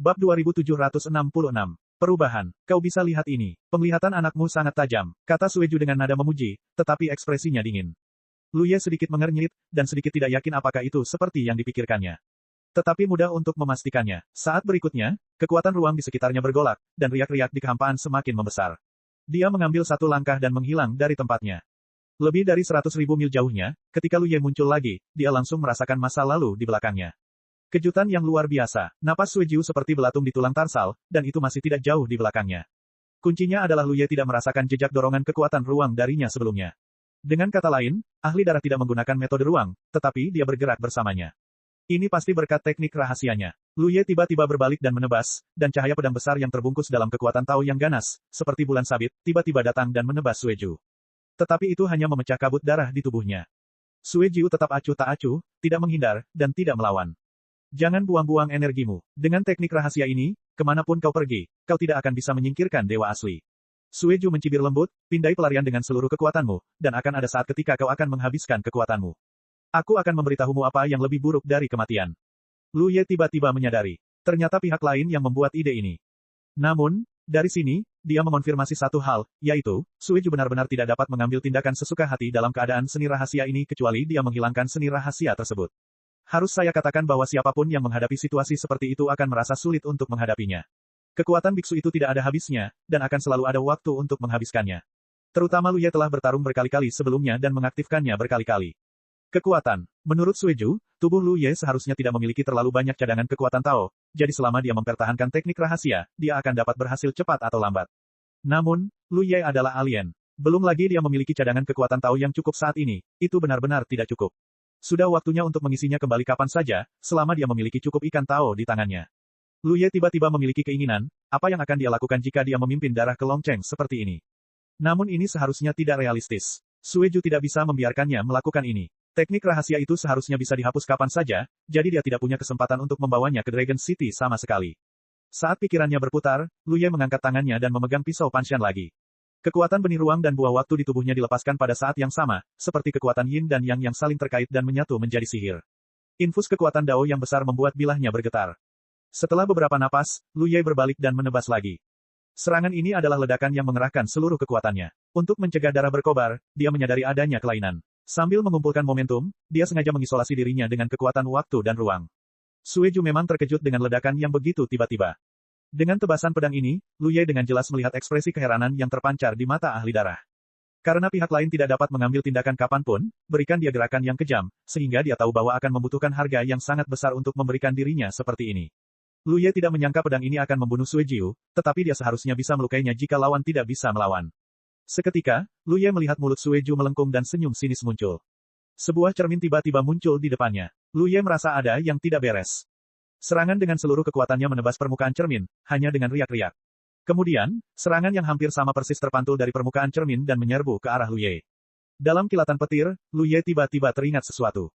Bab 2766. Perubahan. Kau bisa lihat ini. Penglihatan anakmu sangat tajam, kata Sueju dengan nada memuji, tetapi ekspresinya dingin. Lu Ye sedikit mengernyit, dan sedikit tidak yakin apakah itu seperti yang dipikirkannya. Tetapi mudah untuk memastikannya. Saat berikutnya, kekuatan ruang di sekitarnya bergolak, dan riak-riak di kehampaan semakin membesar. Dia mengambil satu langkah dan menghilang dari tempatnya. Lebih dari 100.000 mil jauhnya, ketika Lu Ye muncul lagi, dia langsung merasakan masa lalu di belakangnya. Kejutan yang luar biasa. Napas Sueju seperti belatung di tulang tarsal, dan itu masih tidak jauh di belakangnya. Kuncinya adalah Lu Ye tidak merasakan jejak dorongan kekuatan ruang darinya sebelumnya. Dengan kata lain, ahli darah tidak menggunakan metode ruang, tetapi dia bergerak bersamanya. Ini pasti berkat teknik rahasianya. Lu Ye tiba-tiba berbalik dan menebas, dan cahaya pedang besar yang terbungkus dalam kekuatan Tao yang ganas, seperti bulan sabit, tiba-tiba datang dan menebas Sueju. Tetapi itu hanya memecah kabut darah di tubuhnya. Sueju tetap acuh tak acuh, tidak menghindar, dan tidak melawan. Jangan buang-buang energimu. Dengan teknik rahasia ini, kemanapun kau pergi, kau tidak akan bisa menyingkirkan dewa asli. Sueju mencibir lembut, pindai pelarian dengan seluruh kekuatanmu, dan akan ada saat ketika kau akan menghabiskan kekuatanmu. Aku akan memberitahumu apa yang lebih buruk dari kematian. Lu Ye tiba-tiba menyadari. Ternyata pihak lain yang membuat ide ini. Namun, dari sini, dia mengonfirmasi satu hal, yaitu, Sueju benar-benar tidak dapat mengambil tindakan sesuka hati dalam keadaan seni rahasia ini kecuali dia menghilangkan seni rahasia tersebut. Harus saya katakan bahwa siapapun yang menghadapi situasi seperti itu akan merasa sulit untuk menghadapinya. Kekuatan biksu itu tidak ada habisnya, dan akan selalu ada waktu untuk menghabiskannya. Terutama Lu Ye telah bertarung berkali-kali sebelumnya dan mengaktifkannya berkali-kali. Kekuatan. Menurut Sueju, tubuh Lu Ye seharusnya tidak memiliki terlalu banyak cadangan kekuatan Tao, jadi selama dia mempertahankan teknik rahasia, dia akan dapat berhasil cepat atau lambat. Namun, Lu Ye adalah alien. Belum lagi dia memiliki cadangan kekuatan Tao yang cukup saat ini, itu benar-benar tidak cukup. Sudah waktunya untuk mengisinya kembali kapan saja, selama dia memiliki cukup ikan Tao di tangannya. Lu Ye tiba-tiba memiliki keinginan, apa yang akan dia lakukan jika dia memimpin darah ke Long Cheng seperti ini. Namun ini seharusnya tidak realistis. Sueju tidak bisa membiarkannya melakukan ini. Teknik rahasia itu seharusnya bisa dihapus kapan saja, jadi dia tidak punya kesempatan untuk membawanya ke Dragon City sama sekali. Saat pikirannya berputar, Lu Ye mengangkat tangannya dan memegang pisau Panshan lagi. Kekuatan benih ruang dan buah waktu di tubuhnya dilepaskan pada saat yang sama, seperti kekuatan Yin dan Yang yang saling terkait dan menyatu menjadi sihir. Infus kekuatan Dao yang besar membuat bilahnya bergetar. Setelah beberapa napas, Lu Ye berbalik dan menebas lagi. Serangan ini adalah ledakan yang mengerahkan seluruh kekuatannya. Untuk mencegah darah berkobar, dia menyadari adanya kelainan. Sambil mengumpulkan momentum, dia sengaja mengisolasi dirinya dengan kekuatan waktu dan ruang. Sueju memang terkejut dengan ledakan yang begitu tiba-tiba. Dengan tebasan pedang ini, Lu Ye dengan jelas melihat ekspresi keheranan yang terpancar di mata ahli darah. Karena pihak lain tidak dapat mengambil tindakan kapanpun, berikan dia gerakan yang kejam, sehingga dia tahu bahwa akan membutuhkan harga yang sangat besar untuk memberikan dirinya seperti ini. Lu Ye tidak menyangka pedang ini akan membunuh Sueju, tetapi dia seharusnya bisa melukainya jika lawan tidak bisa melawan. Seketika, Lu Ye melihat mulut Sueju melengkung dan senyum sinis muncul. Sebuah cermin tiba-tiba muncul di depannya. Lu Ye merasa ada yang tidak beres. Serangan dengan seluruh kekuatannya menebas permukaan cermin, hanya dengan riak-riak. Kemudian, serangan yang hampir sama persis terpantul dari permukaan cermin dan menyerbu ke arah Lu Ye. Dalam kilatan petir, Lu Ye tiba-tiba teringat sesuatu.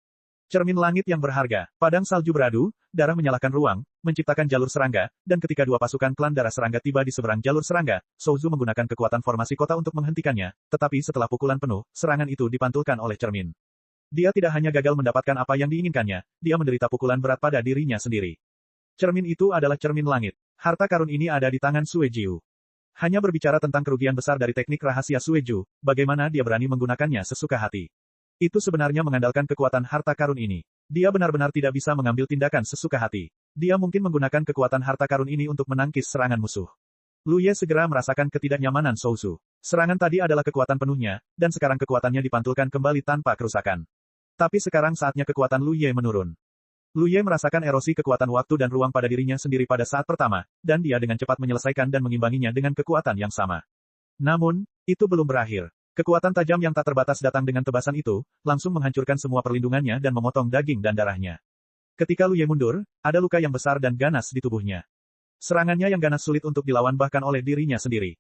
Cermin langit yang berharga, padang salju beradu, darah menyalakan ruang, menciptakan jalur serangga, dan ketika dua pasukan klan darah serangga tiba di seberang jalur serangga, Souzu menggunakan kekuatan formasi kota untuk menghentikannya, tetapi setelah pukulan penuh, serangan itu dipantulkan oleh cermin. Dia tidak hanya gagal mendapatkan apa yang diinginkannya, dia menderita pukulan berat pada dirinya sendiri. Cermin itu adalah cermin langit. Harta karun ini ada di tangan Sueju. Hanya berbicara tentang kerugian besar dari teknik rahasia Sueju, bagaimana dia berani menggunakannya sesuka hati. Itu sebenarnya mengandalkan kekuatan harta karun ini. Dia benar-benar tidak bisa mengambil tindakan sesuka hati. Dia mungkin menggunakan kekuatan harta karun ini untuk menangkis serangan musuh. Lu Ye segera merasakan ketidaknyamanan Souzu. Serangan tadi adalah kekuatan penuhnya, dan sekarang kekuatannya dipantulkan kembali tanpa kerusakan. Tapi sekarang saatnya kekuatan Lu Ye menurun. Lu Ye merasakan erosi kekuatan waktu dan ruang pada dirinya sendiri pada saat pertama, dan dia dengan cepat menyelesaikan dan mengimbanginya dengan kekuatan yang sama. Namun, itu belum berakhir. Kekuatan tajam yang tak terbatas datang dengan tebasan itu, langsung menghancurkan semua perlindungannya dan memotong daging dan darahnya. Ketika Lu Ye mundur, ada luka yang besar dan ganas di tubuhnya. Serangannya yang ganas sulit untuk dilawan bahkan oleh dirinya sendiri.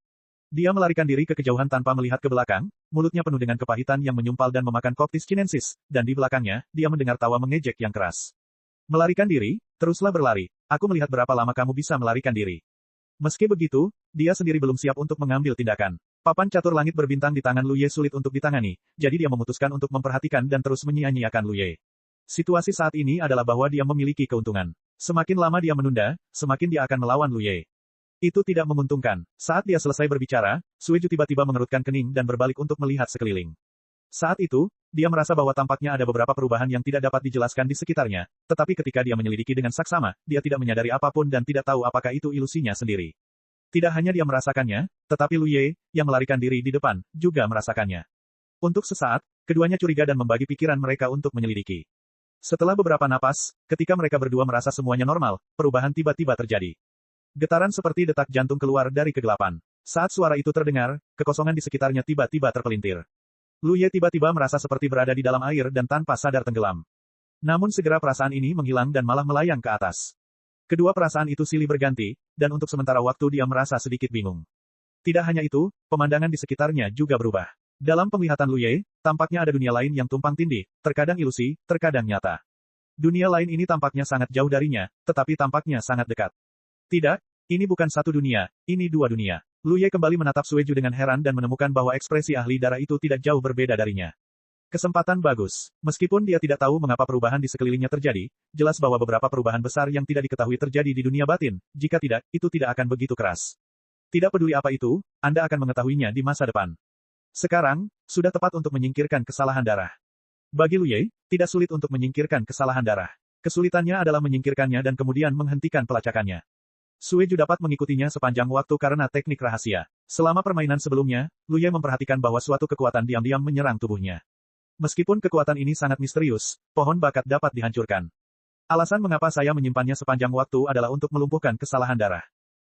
Dia melarikan diri ke kejauhan tanpa melihat ke belakang, mulutnya penuh dengan kepahitan yang menyumpal dan memakan Coptis Chinensis, dan di belakangnya, dia mendengar tawa mengejek yang keras. Melarikan diri? Teruslah berlari. Aku melihat berapa lama kamu bisa melarikan diri. Meski begitu, dia sendiri belum siap untuk mengambil tindakan. Papan catur langit berbintang di tangan Lu Ye sulit untuk ditangani, jadi dia memutuskan untuk memperhatikan dan terus menyia-nyiakan Lu Ye. Situasi saat ini adalah bahwa dia memiliki keuntungan. Semakin lama dia menunda, semakin dia akan melawan Lu Ye. Itu tidak menguntungkan. Saat dia selesai berbicara, Sueju tiba-tiba mengerutkan kening dan berbalik untuk melihat sekeliling. Saat itu, dia merasa bahwa tampaknya ada beberapa perubahan yang tidak dapat dijelaskan di sekitarnya, tetapi ketika dia menyelidiki dengan saksama, dia tidak menyadari apapun dan tidak tahu apakah itu ilusinya sendiri. Tidak hanya dia merasakannya, tetapi Lu Ye, yang melarikan diri di depan, juga merasakannya. Untuk sesaat, keduanya curiga dan membagi pikiran mereka untuk menyelidiki. Setelah beberapa napas, ketika mereka berdua merasa semuanya normal, perubahan tiba-tiba terjadi. Getaran seperti detak jantung keluar dari kegelapan. Saat suara itu terdengar, kekosongan di sekitarnya tiba-tiba terpelintir. Lu Ye tiba-tiba merasa seperti berada di dalam air dan tanpa sadar tenggelam. Namun segera perasaan ini menghilang dan malah melayang ke atas. Kedua perasaan itu silih berganti, dan untuk sementara waktu dia merasa sedikit bingung. Tidak hanya itu, pemandangan di sekitarnya juga berubah. Dalam penglihatan Lu Ye, tampaknya ada dunia lain yang tumpang tindih, terkadang ilusi, terkadang nyata. Dunia lain ini tampaknya sangat jauh darinya, tetapi tampaknya sangat dekat. Tidak, ini bukan satu dunia, ini dua dunia. Lu Ye kembali menatap Sueju dengan heran dan menemukan bahwa ekspresi ahli darah itu tidak jauh berbeda darinya. Kesempatan bagus. Meskipun dia tidak tahu mengapa perubahan di sekelilingnya terjadi, jelas bahwa beberapa perubahan besar yang tidak diketahui terjadi di dunia batin, jika tidak, itu tidak akan begitu keras. Tidak peduli apa itu, Anda akan mengetahuinya di masa depan. Sekarang, sudah tepat untuk menyingkirkan kesalahan darah. Bagi Lu Ye, tidak sulit untuk menyingkirkan kesalahan darah. Kesulitannya adalah menyingkirkannya dan kemudian menghentikan pelacakannya. Sueju dapat mengikutinya sepanjang waktu karena teknik rahasia. Selama permainan sebelumnya, Lu Ye memperhatikan bahwa suatu kekuatan diam-diam menyerang tubuhnya. Meskipun kekuatan ini sangat misterius, pohon bakat dapat dihancurkan. Alasan mengapa saya menyimpannya sepanjang waktu adalah untuk melumpuhkan kesalahan darah.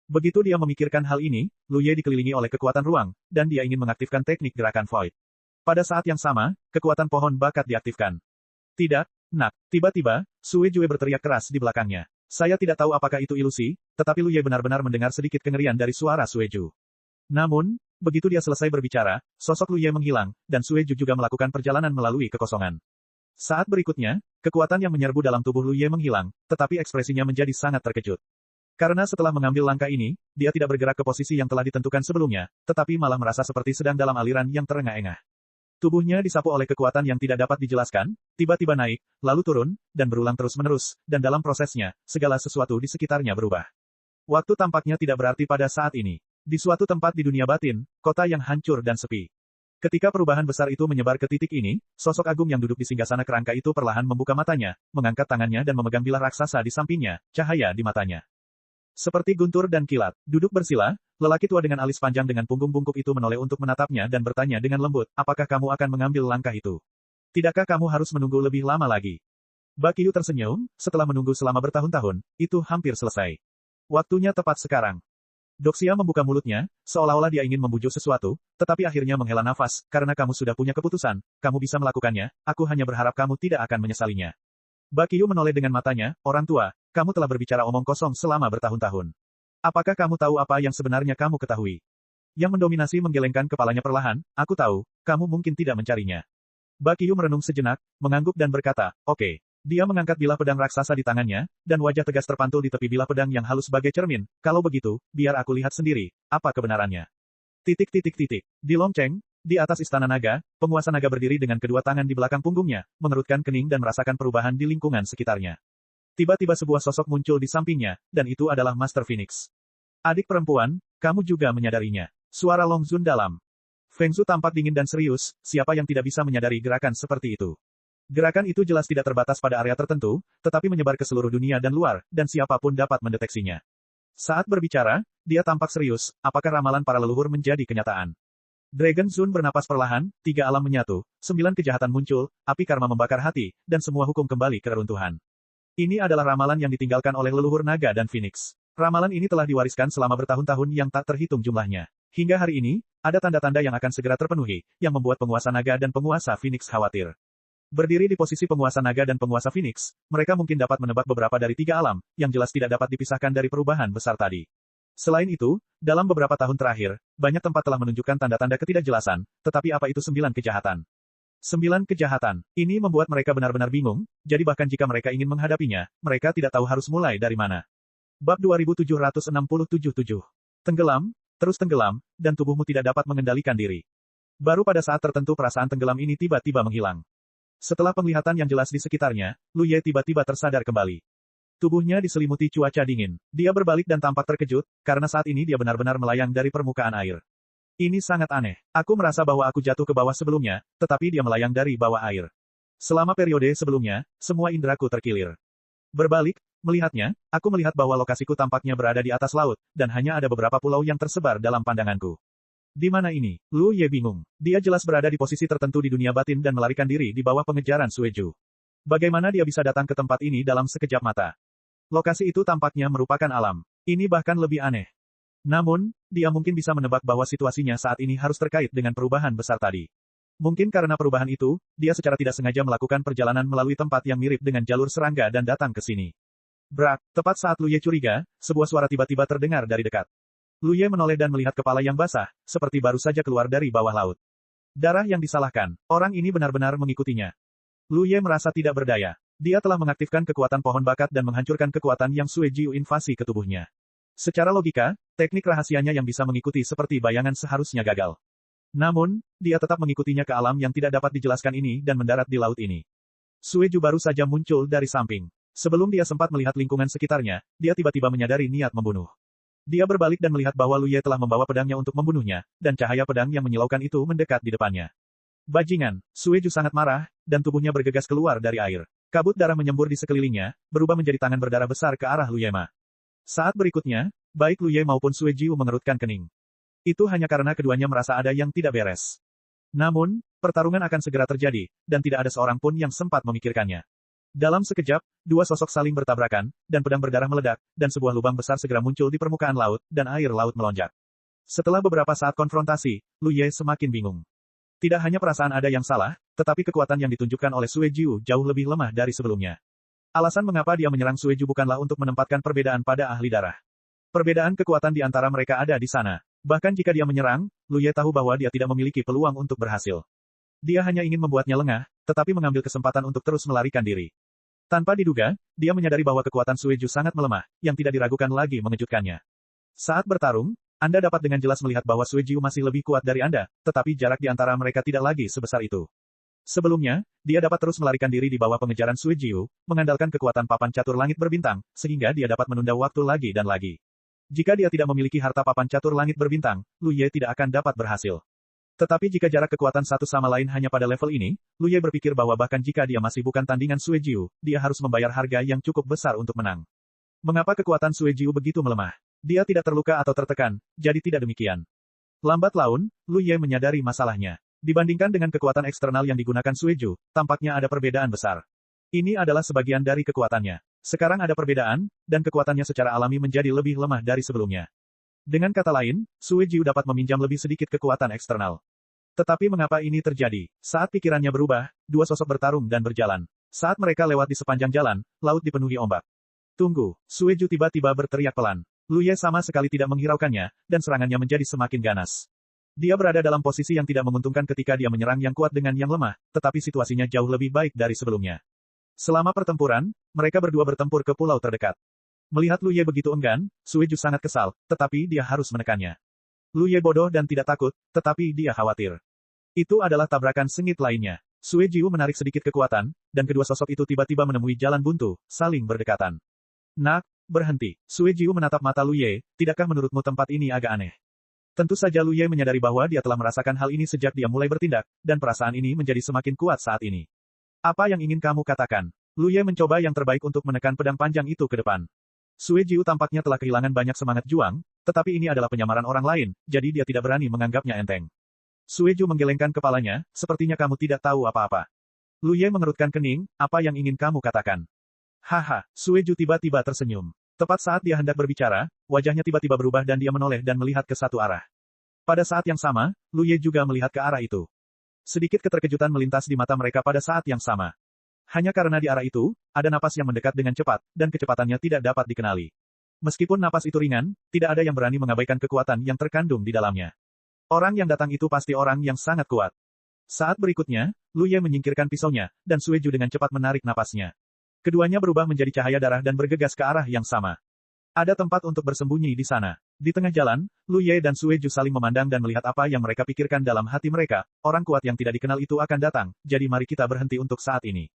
Begitu dia memikirkan hal ini, Lu Ye dikelilingi oleh kekuatan ruang, dan dia ingin mengaktifkan teknik gerakan Void. Pada saat yang sama, kekuatan pohon bakat diaktifkan. Tidak, nak. Tiba-tiba, Sueju berteriak keras di belakangnya. Saya tidak tahu apakah itu ilusi, tetapi Lu Ye benar-benar mendengar sedikit kengerian dari suara Sueju. Namun, begitu dia selesai berbicara, sosok Lu Ye menghilang, dan Sueju juga melakukan perjalanan melalui kekosongan. Saat berikutnya, kekuatan yang menyerbu dalam tubuh Lu Ye menghilang, tetapi ekspresinya menjadi sangat terkejut. Karena setelah mengambil langkah ini, dia tidak bergerak ke posisi yang telah ditentukan sebelumnya, tetapi malah merasa seperti sedang dalam aliran yang terengah-engah. Tubuhnya disapu oleh kekuatan yang tidak dapat dijelaskan, tiba-tiba naik, lalu turun, dan berulang terus-menerus, dan dalam prosesnya, segala sesuatu di sekitarnya berubah. Waktu tampaknya tidak berarti pada saat ini. Di suatu tempat di dunia batin, kota yang hancur dan sepi. Ketika perubahan besar itu menyebar ke titik ini, sosok agung yang duduk di singgasana kerangka itu perlahan membuka matanya, mengangkat tangannya dan memegang bilah raksasa di sampingnya, cahaya di matanya. Seperti guntur dan kilat, duduk bersila, lelaki tua dengan alis panjang dengan punggung bungkuk itu menoleh untuk menatapnya dan bertanya dengan lembut, apakah kamu akan mengambil langkah itu? Tidakkah kamu harus menunggu lebih lama lagi? Bakyu tersenyum, setelah menunggu selama bertahun-tahun, itu hampir selesai. Waktunya tepat sekarang. Doxia membuka mulutnya, seolah-olah dia ingin membujuk sesuatu, tetapi akhirnya menghela nafas, karena kamu sudah punya keputusan, kamu bisa melakukannya, aku hanya berharap kamu tidak akan menyesalinya. Bakyu menoleh dengan matanya, orang tua, kamu telah berbicara omong kosong selama bertahun-tahun. Apakah kamu tahu apa yang sebenarnya kamu ketahui? Yang mendominasi menggelengkan kepalanya perlahan, aku tahu, kamu mungkin tidak mencarinya. Bakyu merenung sejenak, mengangguk dan berkata, oke. Dia mengangkat bilah pedang raksasa di tangannya, dan wajah tegas terpantul di tepi bilah pedang yang halus sebagai cermin. Kalau begitu, biar aku lihat sendiri, apa kebenarannya. Di Longcheng, di atas istana naga, penguasa naga berdiri dengan kedua tangan di belakang punggungnya, mengerutkan kening dan merasakan perubahan di lingkungan sekitarnya. Tiba-tiba sebuah sosok muncul di sampingnya, dan itu adalah Master Phoenix. Adik perempuan, kamu juga menyadarinya. Suara Long Zun dalam. Feng Zhu tampak dingin dan serius, siapa yang tidak bisa menyadari gerakan seperti itu. Gerakan itu jelas tidak terbatas pada area tertentu, tetapi menyebar ke seluruh dunia dan luar, dan siapapun dapat mendeteksinya. Saat berbicara, dia tampak serius, apakah ramalan para leluhur menjadi kenyataan? Dragon Zun bernapas perlahan, 3 alam menyatu, 9 kejahatan muncul, api karma membakar hati, dan semua hukum kembali ke reruntuhan. Ini adalah ramalan yang ditinggalkan oleh leluhur naga dan Phoenix. Ramalan ini telah diwariskan selama bertahun-tahun yang tak terhitung jumlahnya. Hingga hari ini, ada tanda-tanda yang akan segera terpenuhi, yang membuat penguasa naga dan penguasa Phoenix khawatir. Berdiri di posisi penguasa naga dan penguasa Phoenix, mereka mungkin dapat menebak beberapa dari 3 alam, yang jelas tidak dapat dipisahkan dari perubahan besar tadi. Selain itu, dalam beberapa tahun terakhir, banyak tempat telah menunjukkan tanda-tanda ketidakjelasan, tetapi apa itu 9 kejahatan? 9 kejahatan. Ini membuat mereka benar-benar bingung, jadi bahkan jika mereka ingin menghadapinya, mereka tidak tahu harus mulai dari mana. Bab 2767-7. Tenggelam, terus tenggelam, dan tubuhmu tidak dapat mengendalikan diri. Baru pada saat tertentu perasaan tenggelam ini tiba-tiba menghilang. Setelah penglihatan yang jelas di sekitarnya, Lu Ye tiba-tiba tersadar kembali. Tubuhnya diselimuti cuaca dingin. Dia berbalik dan tampak terkejut, karena saat ini dia benar-benar melayang dari permukaan air. Ini sangat aneh. Aku merasa bahwa aku jatuh ke bawah sebelumnya, tetapi dia melayang dari bawah air. Selama periode sebelumnya, semua indraku terkilir. Berbalik, melihatnya, aku melihat bahwa lokasiku tampaknya berada di atas laut, dan hanya ada beberapa pulau yang tersebar dalam pandanganku. Di mana ini? Lu Ye bingung. Dia jelas berada di posisi tertentu di dunia batin dan melarikan diri di bawah pengejaran Sueju. Bagaimana dia bisa datang ke tempat ini dalam sekejap mata? Lokasi itu tampaknya merupakan alam. Ini bahkan lebih aneh. Namun, dia mungkin bisa menebak bahwa situasinya saat ini harus terkait dengan perubahan besar tadi. Mungkin karena perubahan itu, dia secara tidak sengaja melakukan perjalanan melalui tempat yang mirip dengan jalur serangga dan datang ke sini. Brak, tepat saat Lu Ye curiga, sebuah suara tiba-tiba terdengar dari dekat. Lu Ye menoleh dan melihat kepala yang basah, seperti baru saja keluar dari bawah laut. Darah yang disalahkan, orang ini benar-benar mengikutinya. Lu Ye merasa tidak berdaya. Dia telah mengaktifkan kekuatan pohon bakat dan menghancurkan kekuatan yang Sue Jiu invasi ke tubuhnya. Secara logika, teknik rahasianya yang bisa mengikuti seperti bayangan seharusnya gagal. Namun, dia tetap mengikutinya ke alam yang tidak dapat dijelaskan ini dan mendarat di laut ini. Sueju baru saja muncul dari samping. Sebelum dia sempat melihat lingkungan sekitarnya, dia tiba-tiba menyadari niat membunuh. Dia berbalik dan melihat bahwa Lu Ye telah membawa pedangnya untuk membunuhnya, dan cahaya pedang yang menyilaukan itu mendekat di depannya. Bajingan, Sueju sangat marah, dan tubuhnya bergegas keluar dari air. Kabut darah menyembur di sekelilingnya, berubah menjadi tangan berdarah besar ke arah Lu Ye Ma. Saat berikutnya, baik Lu Ye maupun Sueju mengerutkan kening. Itu hanya karena keduanya merasa ada yang tidak beres. Namun, pertarungan akan segera terjadi, dan tidak ada seorang pun yang sempat memikirkannya. Dalam sekejap, dua sosok saling bertabrakan, dan pedang berdarah meledak, dan sebuah lubang besar segera muncul di permukaan laut, dan air laut melonjak. Setelah beberapa saat konfrontasi, Lu Ye semakin bingung. Tidak hanya perasaan ada yang salah, tetapi kekuatan yang ditunjukkan oleh Sueju jauh lebih lemah dari sebelumnya. Alasan mengapa dia menyerang Sueju bukanlah untuk menempatkan perbedaan pada ahli darah. Perbedaan kekuatan di antara mereka ada di sana. Bahkan jika dia menyerang, Lu Ye tahu bahwa dia tidak memiliki peluang untuk berhasil. Dia hanya ingin membuatnya lengah, tetapi mengambil kesempatan untuk terus melarikan diri. Tanpa diduga, dia menyadari bahwa kekuatan Sueju sangat melemah, yang tidak diragukan lagi mengejutkannya. Saat bertarung, Anda dapat dengan jelas melihat bahwa Sueju masih lebih kuat dari Anda, tetapi jarak di antara mereka tidak lagi sebesar itu. Sebelumnya, dia dapat terus melarikan diri di bawah pengejaran Sueju, mengandalkan kekuatan papan catur langit berbintang, sehingga dia dapat menunda waktu lagi dan lagi. Jika dia tidak memiliki harta papan catur langit berbintang, Lu Ye tidak akan dapat berhasil. Tetapi jika jarak kekuatan satu sama lain hanya pada level ini, Lu Ye berpikir bahwa bahkan jika dia masih bukan tandingan Sueju, dia harus membayar harga yang cukup besar untuk menang. Mengapa kekuatan Sueju begitu melemah? Dia tidak terluka atau tertekan, jadi tidak demikian. Lambat laun, Lu Ye menyadari masalahnya. Dibandingkan dengan kekuatan eksternal yang digunakan Sueju, tampaknya ada perbedaan besar. Ini adalah sebagian dari kekuatannya. Sekarang ada perbedaan, dan kekuatannya secara alami menjadi lebih lemah dari sebelumnya. Dengan kata lain, Sueju dapat meminjam lebih sedikit kekuatan eksternal. Tetapi mengapa ini terjadi? Saat pikirannya berubah, dua sosok bertarung dan berjalan. Saat mereka lewat di sepanjang jalan, laut dipenuhi ombak. Tunggu, Sueju tiba-tiba berteriak pelan. Lu Ye sama sekali tidak menghiraukannya, dan serangannya menjadi semakin ganas. Dia berada dalam posisi yang tidak menguntungkan ketika dia menyerang yang kuat dengan yang lemah, tetapi situasinya jauh lebih baik dari sebelumnya. Selama pertempuran, mereka berdua bertempur ke pulau terdekat. Melihat Lu Ye begitu enggan, Sueju sangat kesal, tetapi dia harus menekannya. Lu Ye bodoh dan tidak takut, tetapi dia khawatir. Itu adalah tabrakan sengit lainnya. Sueju menarik sedikit kekuatan, dan kedua sosok itu tiba-tiba menemui jalan buntu, saling berdekatan. Nak, berhenti. Sueju menatap mata Lu Ye, tidakkah menurutmu tempat ini agak aneh? Tentu saja Lu Ye menyadari bahwa dia telah merasakan hal ini sejak dia mulai bertindak, dan perasaan ini menjadi semakin kuat saat ini. Apa yang ingin kamu katakan? Lu Ye mencoba yang terbaik untuk menekan pedang panjang itu ke depan. Sueju tampaknya telah kehilangan banyak semangat juang, tetapi ini adalah penyamaran orang lain, jadi dia tidak berani menganggapnya enteng. Sueju menggelengkan kepalanya, sepertinya kamu tidak tahu apa-apa. Lu Ye mengerutkan kening, apa yang ingin kamu katakan? Haha, Sueju tiba-tiba tersenyum. Tepat saat dia hendak berbicara, wajahnya tiba-tiba berubah dan dia menoleh dan melihat ke satu arah. Pada saat yang sama, Lu Ye juga melihat ke arah itu. Sedikit keterkejutan melintas di mata mereka pada saat yang sama. Hanya karena di arah itu, ada napas yang mendekat dengan cepat, dan kecepatannya tidak dapat dikenali. Meskipun napas itu ringan, tidak ada yang berani mengabaikan kekuatan yang terkandung di dalamnya. Orang yang datang itu pasti orang yang sangat kuat. Saat berikutnya, Lu Ye menyingkirkan pisaunya, dan Sueju dengan cepat menarik napasnya. Keduanya berubah menjadi cahaya darah dan bergegas ke arah yang sama. Ada tempat untuk bersembunyi di sana. Di tengah jalan, Lu Ye dan Sue Ju saling memandang dan melihat apa yang mereka pikirkan dalam hati mereka. Orang kuat yang tidak dikenal itu akan datang, jadi mari kita berhenti untuk saat ini.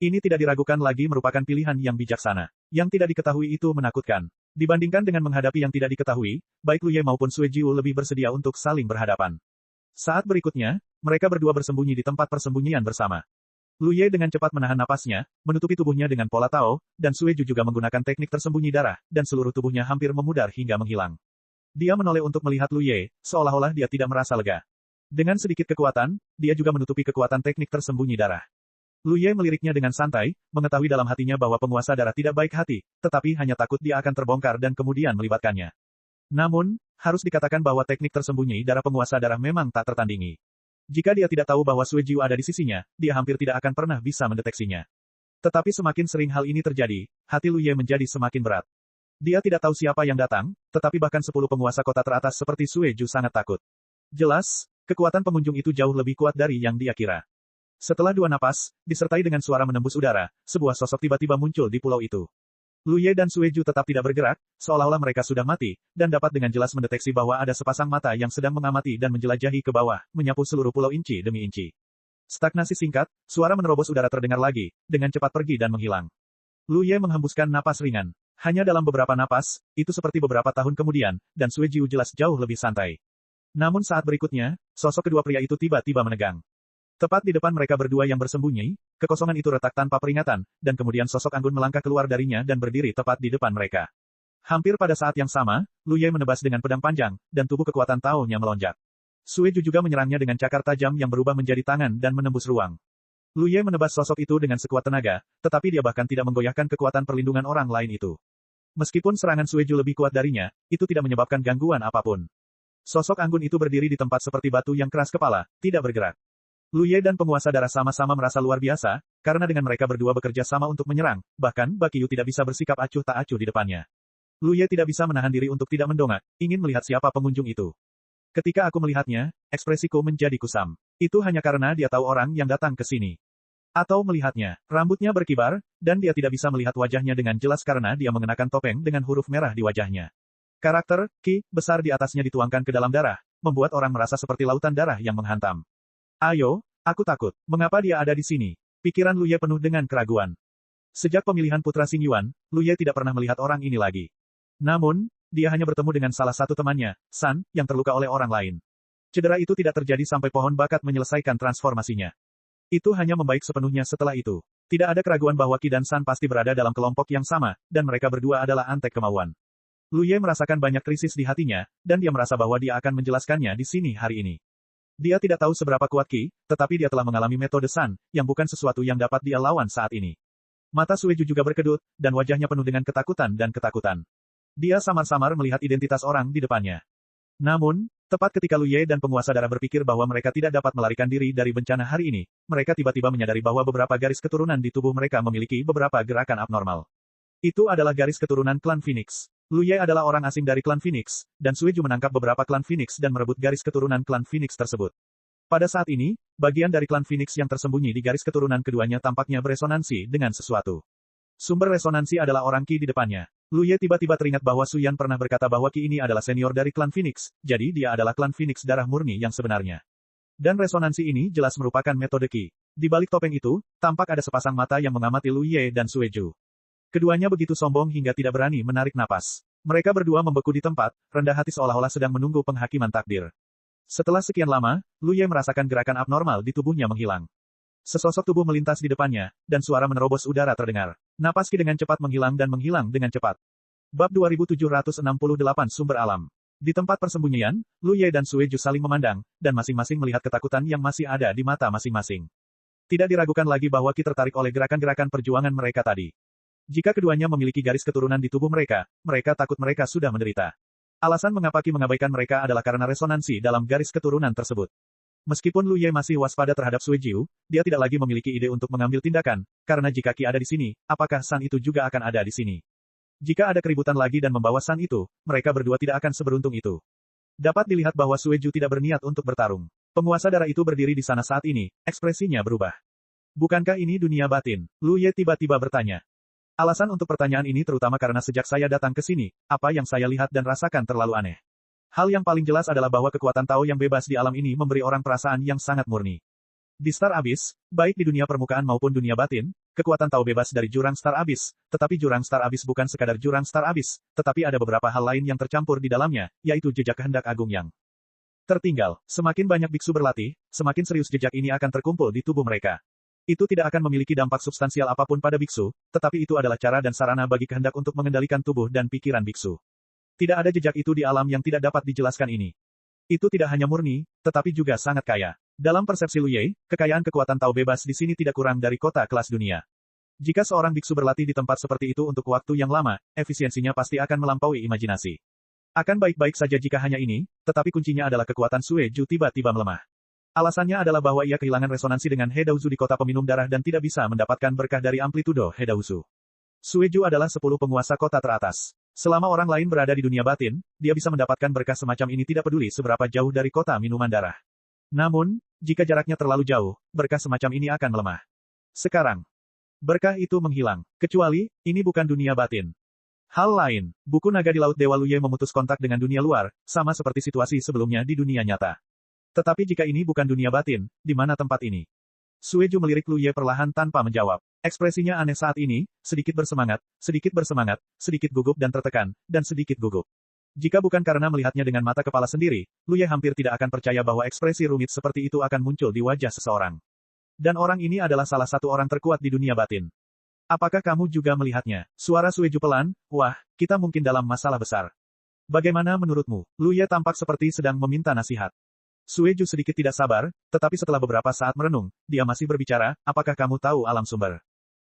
Ini tidak diragukan lagi merupakan pilihan yang bijaksana. Yang tidak diketahui itu menakutkan. Dibandingkan dengan menghadapi yang tidak diketahui, baik Lu Ye maupun Sue Ju lebih bersedia untuk saling berhadapan. Saat berikutnya, mereka berdua bersembunyi di tempat persembunyian bersama. Lu Ye dengan cepat menahan napasnya, menutupi tubuhnya dengan pola Tao, dan Sue Ju juga menggunakan teknik tersembunyi darah, dan seluruh tubuhnya hampir memudar hingga menghilang. Dia menoleh untuk melihat Lu Ye, seolah-olah dia tidak merasa lega. Dengan sedikit kekuatan, dia juga menutupi kekuatan teknik tersembunyi darah. Lu Ye meliriknya dengan santai, mengetahui dalam hatinya bahwa penguasa darah tidak baik hati, tetapi hanya takut dia akan terbongkar dan kemudian melibatkannya. Namun, harus dikatakan bahwa teknik tersembunyi darah penguasa darah memang tak tertandingi. Jika dia tidak tahu bahwa Sue Ju ada di sisinya, dia hampir tidak akan pernah bisa mendeteksinya. Tetapi semakin sering hal ini terjadi, hati Lu Ye menjadi semakin berat. Dia tidak tahu siapa yang datang, tetapi bahkan 10 penguasa kota teratas seperti Sue Ju sangat takut. Jelas, kekuatan pengunjung itu jauh lebih kuat dari yang dia kira. Setelah 2 napas, disertai dengan suara menembus udara, sebuah sosok tiba-tiba muncul di pulau itu. Lu Ye dan Sue Ju tetap tidak bergerak, seolah-olah mereka sudah mati, dan dapat dengan jelas mendeteksi bahwa ada sepasang mata yang sedang mengamati dan menjelajahi ke bawah, menyapu seluruh pulau inci demi inci. Stagnasi singkat, suara menerobos udara terdengar lagi, dengan cepat pergi dan menghilang. Lu Ye menghembuskan napas ringan. Hanya dalam beberapa napas, itu seperti beberapa tahun kemudian, dan Sue Ju jelas jauh lebih santai. Namun saat berikutnya, sosok kedua pria itu tiba-tiba menegang. Tepat di depan mereka berdua yang bersembunyi, kekosongan itu retak tanpa peringatan, dan kemudian sosok anggun melangkah keluar darinya dan berdiri tepat di depan mereka. Hampir pada saat yang sama, Lu Ye menebas dengan pedang panjang, dan tubuh kekuatan Tao-nya melonjak. Sue Ju juga menyerangnya dengan cakar tajam yang berubah menjadi tangan dan menembus ruang. Lu Ye menebas sosok itu dengan sekuat tenaga, tetapi dia bahkan tidak menggoyahkan kekuatan perlindungan orang lain itu. Meskipun serangan Sue Ju lebih kuat darinya, itu tidak menyebabkan gangguan apapun. Sosok anggun itu berdiri di tempat seperti batu yang keras kepala, tidak bergerak. Lu Ye dan penguasa darah sama-sama merasa luar biasa, karena dengan mereka berdua bekerja sama untuk menyerang, bahkan Bakyu tidak bisa bersikap acuh tak acuh di depannya. Lu Ye tidak bisa menahan diri untuk tidak mendongak, ingin melihat siapa pengunjung itu. Ketika aku melihatnya, ekspresiku menjadi kusam. Itu hanya karena dia tahu orang yang datang ke sini. Atau melihatnya, rambutnya berkibar, dan dia tidak bisa melihat wajahnya dengan jelas karena dia mengenakan topeng dengan huruf merah di wajahnya. Karakter, Ki, besar di atasnya dituangkan ke dalam darah, membuat orang merasa seperti lautan darah yang menghantam. Ayo, aku takut. Mengapa dia ada di sini? Pikiran Lu Ye penuh dengan keraguan. Sejak pemilihan putra Xing Yuan, Lu Ye tidak pernah melihat orang ini lagi. Namun, dia hanya bertemu dengan salah satu temannya, San, yang terluka oleh orang lain. Cedera itu tidak terjadi sampai pohon bakat menyelesaikan transformasinya. Itu hanya membaik sepenuhnya setelah itu. Tidak ada keraguan bahwa Qi dan San pasti berada dalam kelompok yang sama, dan mereka berdua adalah antek kemauan. Lu Ye merasakan banyak krisis di hatinya, dan dia merasa bahwa dia akan menjelaskannya di sini hari ini. Dia tidak tahu seberapa kuat Qi, tetapi dia telah mengalami metode San, yang bukan sesuatu yang dapat dia lawan saat ini. Mata Sue Ju juga berkedut, dan wajahnya penuh dengan ketakutan dan ketakutan. Dia samar-samar melihat identitas orang di depannya. Namun, tepat ketika Lu Ye dan penguasa darah berpikir bahwa mereka tidak dapat melarikan diri dari bencana hari ini, mereka tiba-tiba menyadari bahwa beberapa garis keturunan di tubuh mereka memiliki beberapa gerakan abnormal. Itu adalah garis keturunan klan Phoenix. Lu Ye adalah orang asing dari klan Phoenix, dan Sue Ju menangkap beberapa klan Phoenix dan merebut garis keturunan klan Phoenix tersebut. Pada saat ini, bagian dari klan Phoenix yang tersembunyi di garis keturunan keduanya tampaknya beresonansi dengan sesuatu. Sumber resonansi adalah orang Qi di depannya. Lu Ye tiba-tiba teringat bahwa Su Yan pernah berkata bahwa Qi ini adalah senior dari klan Phoenix, jadi dia adalah klan Phoenix darah murni yang sebenarnya. Dan resonansi ini jelas merupakan metode Qi. Di balik topeng itu, tampak ada sepasang mata yang mengamati Lu Ye dan Sue Ju. Keduanya begitu sombong hingga tidak berani menarik napas. Mereka berdua membeku di tempat, rendah hati seolah-olah sedang menunggu penghakiman takdir. Setelah sekian lama, Lu Ye merasakan gerakan abnormal di tubuhnya menghilang. Sesosok tubuh melintas di depannya, dan suara menerobos udara terdengar. Napas Qi dengan cepat menghilang dan menghilang dengan cepat. Bab 2768 Sumber Alam. Di tempat persembunyian, Lu Ye dan Sue Ju saling memandang, dan masing-masing melihat ketakutan yang masih ada di mata masing-masing. Tidak diragukan lagi bahwa Qi tertarik oleh gerakan-gerakan perjuangan mereka tadi. Jika keduanya memiliki garis keturunan di tubuh mereka, mereka takut mereka sudah menderita. Alasan mengapa Qi mengabaikan mereka adalah karena resonansi dalam garis keturunan tersebut. Meskipun Lu Ye masih waspada terhadap Sue Ju, dia tidak lagi memiliki ide untuk mengambil tindakan, karena jika Qi ada di sini, apakah San itu juga akan ada di sini? Jika ada keributan lagi dan membawa San itu, mereka berdua tidak akan seberuntung itu. Dapat dilihat bahwa Sue Ju tidak berniat untuk bertarung. Penguasa darah itu berdiri di sana saat ini, ekspresinya berubah. Bukankah ini dunia batin? Lu Ye tiba-tiba bertanya. Alasan untuk pertanyaan ini terutama karena sejak saya datang ke sini, apa yang saya lihat dan rasakan terlalu aneh. Hal yang paling jelas adalah bahwa kekuatan Tao yang bebas di alam ini memberi orang perasaan yang sangat murni. Di Star Abyss, baik di dunia permukaan maupun dunia batin, kekuatan Tao bebas dari jurang Star Abyss, tetapi jurang Star Abyss bukan sekadar jurang Star Abyss, tetapi ada beberapa hal lain yang tercampur di dalamnya, yaitu jejak kehendak agung yang tertinggal. Semakin banyak biksu berlatih, semakin serius jejak ini akan terkumpul di tubuh mereka. Itu tidak akan memiliki dampak substansial apapun pada biksu, tetapi itu adalah cara dan sarana bagi kehendak untuk mengendalikan tubuh dan pikiran biksu. Tidak ada jejak itu di alam yang tidak dapat dijelaskan ini. Itu tidak hanya murni, tetapi juga sangat kaya. Dalam persepsi Lu Ye, kekayaan kekuatan Tao bebas di sini tidak kurang dari kota kelas dunia. Jika seorang biksu berlatih di tempat seperti itu untuk waktu yang lama, efisiensinya pasti akan melampaui imajinasi. Akan baik-baik saja jika hanya ini, tetapi kuncinya adalah kekuatan Sue Ju tiba-tiba melemah. Alasannya adalah bahwa ia kehilangan resonansi dengan He Daozu di kota peminum darah dan tidak bisa mendapatkan berkah dari amplitudo He Daozu. Sueju adalah 10 penguasa kota teratas. Selama orang lain berada di dunia batin, dia bisa mendapatkan berkah semacam ini tidak peduli seberapa jauh dari kota minuman darah. Namun, jika jaraknya terlalu jauh, berkah semacam ini akan melemah. Sekarang, berkah itu menghilang, kecuali, ini bukan dunia batin. Hal lain, buku naga di Laut Dewa Lu Ye memutus kontak dengan dunia luar, sama seperti situasi sebelumnya di dunia nyata. Tetapi jika ini bukan dunia batin, di mana tempat ini? Sueju melirik Lu Ye perlahan tanpa menjawab. Ekspresinya aneh saat ini, sedikit bersemangat, sedikit gugup dan tertekan, dan sedikit gugup. Jika bukan karena melihatnya dengan mata kepala sendiri, Lu Ye hampir tidak akan percaya bahwa ekspresi rumit seperti itu akan muncul di wajah seseorang. Dan orang ini adalah salah satu orang terkuat di dunia batin. Apakah kamu juga melihatnya? Suara Sueju pelan, wah, kita mungkin dalam masalah besar. Bagaimana menurutmu? Lu Ye tampak seperti sedang meminta nasihat. Sueju sedikit tidak sabar, tetapi setelah beberapa saat merenung, dia masih berbicara, apakah kamu tahu alam sumber?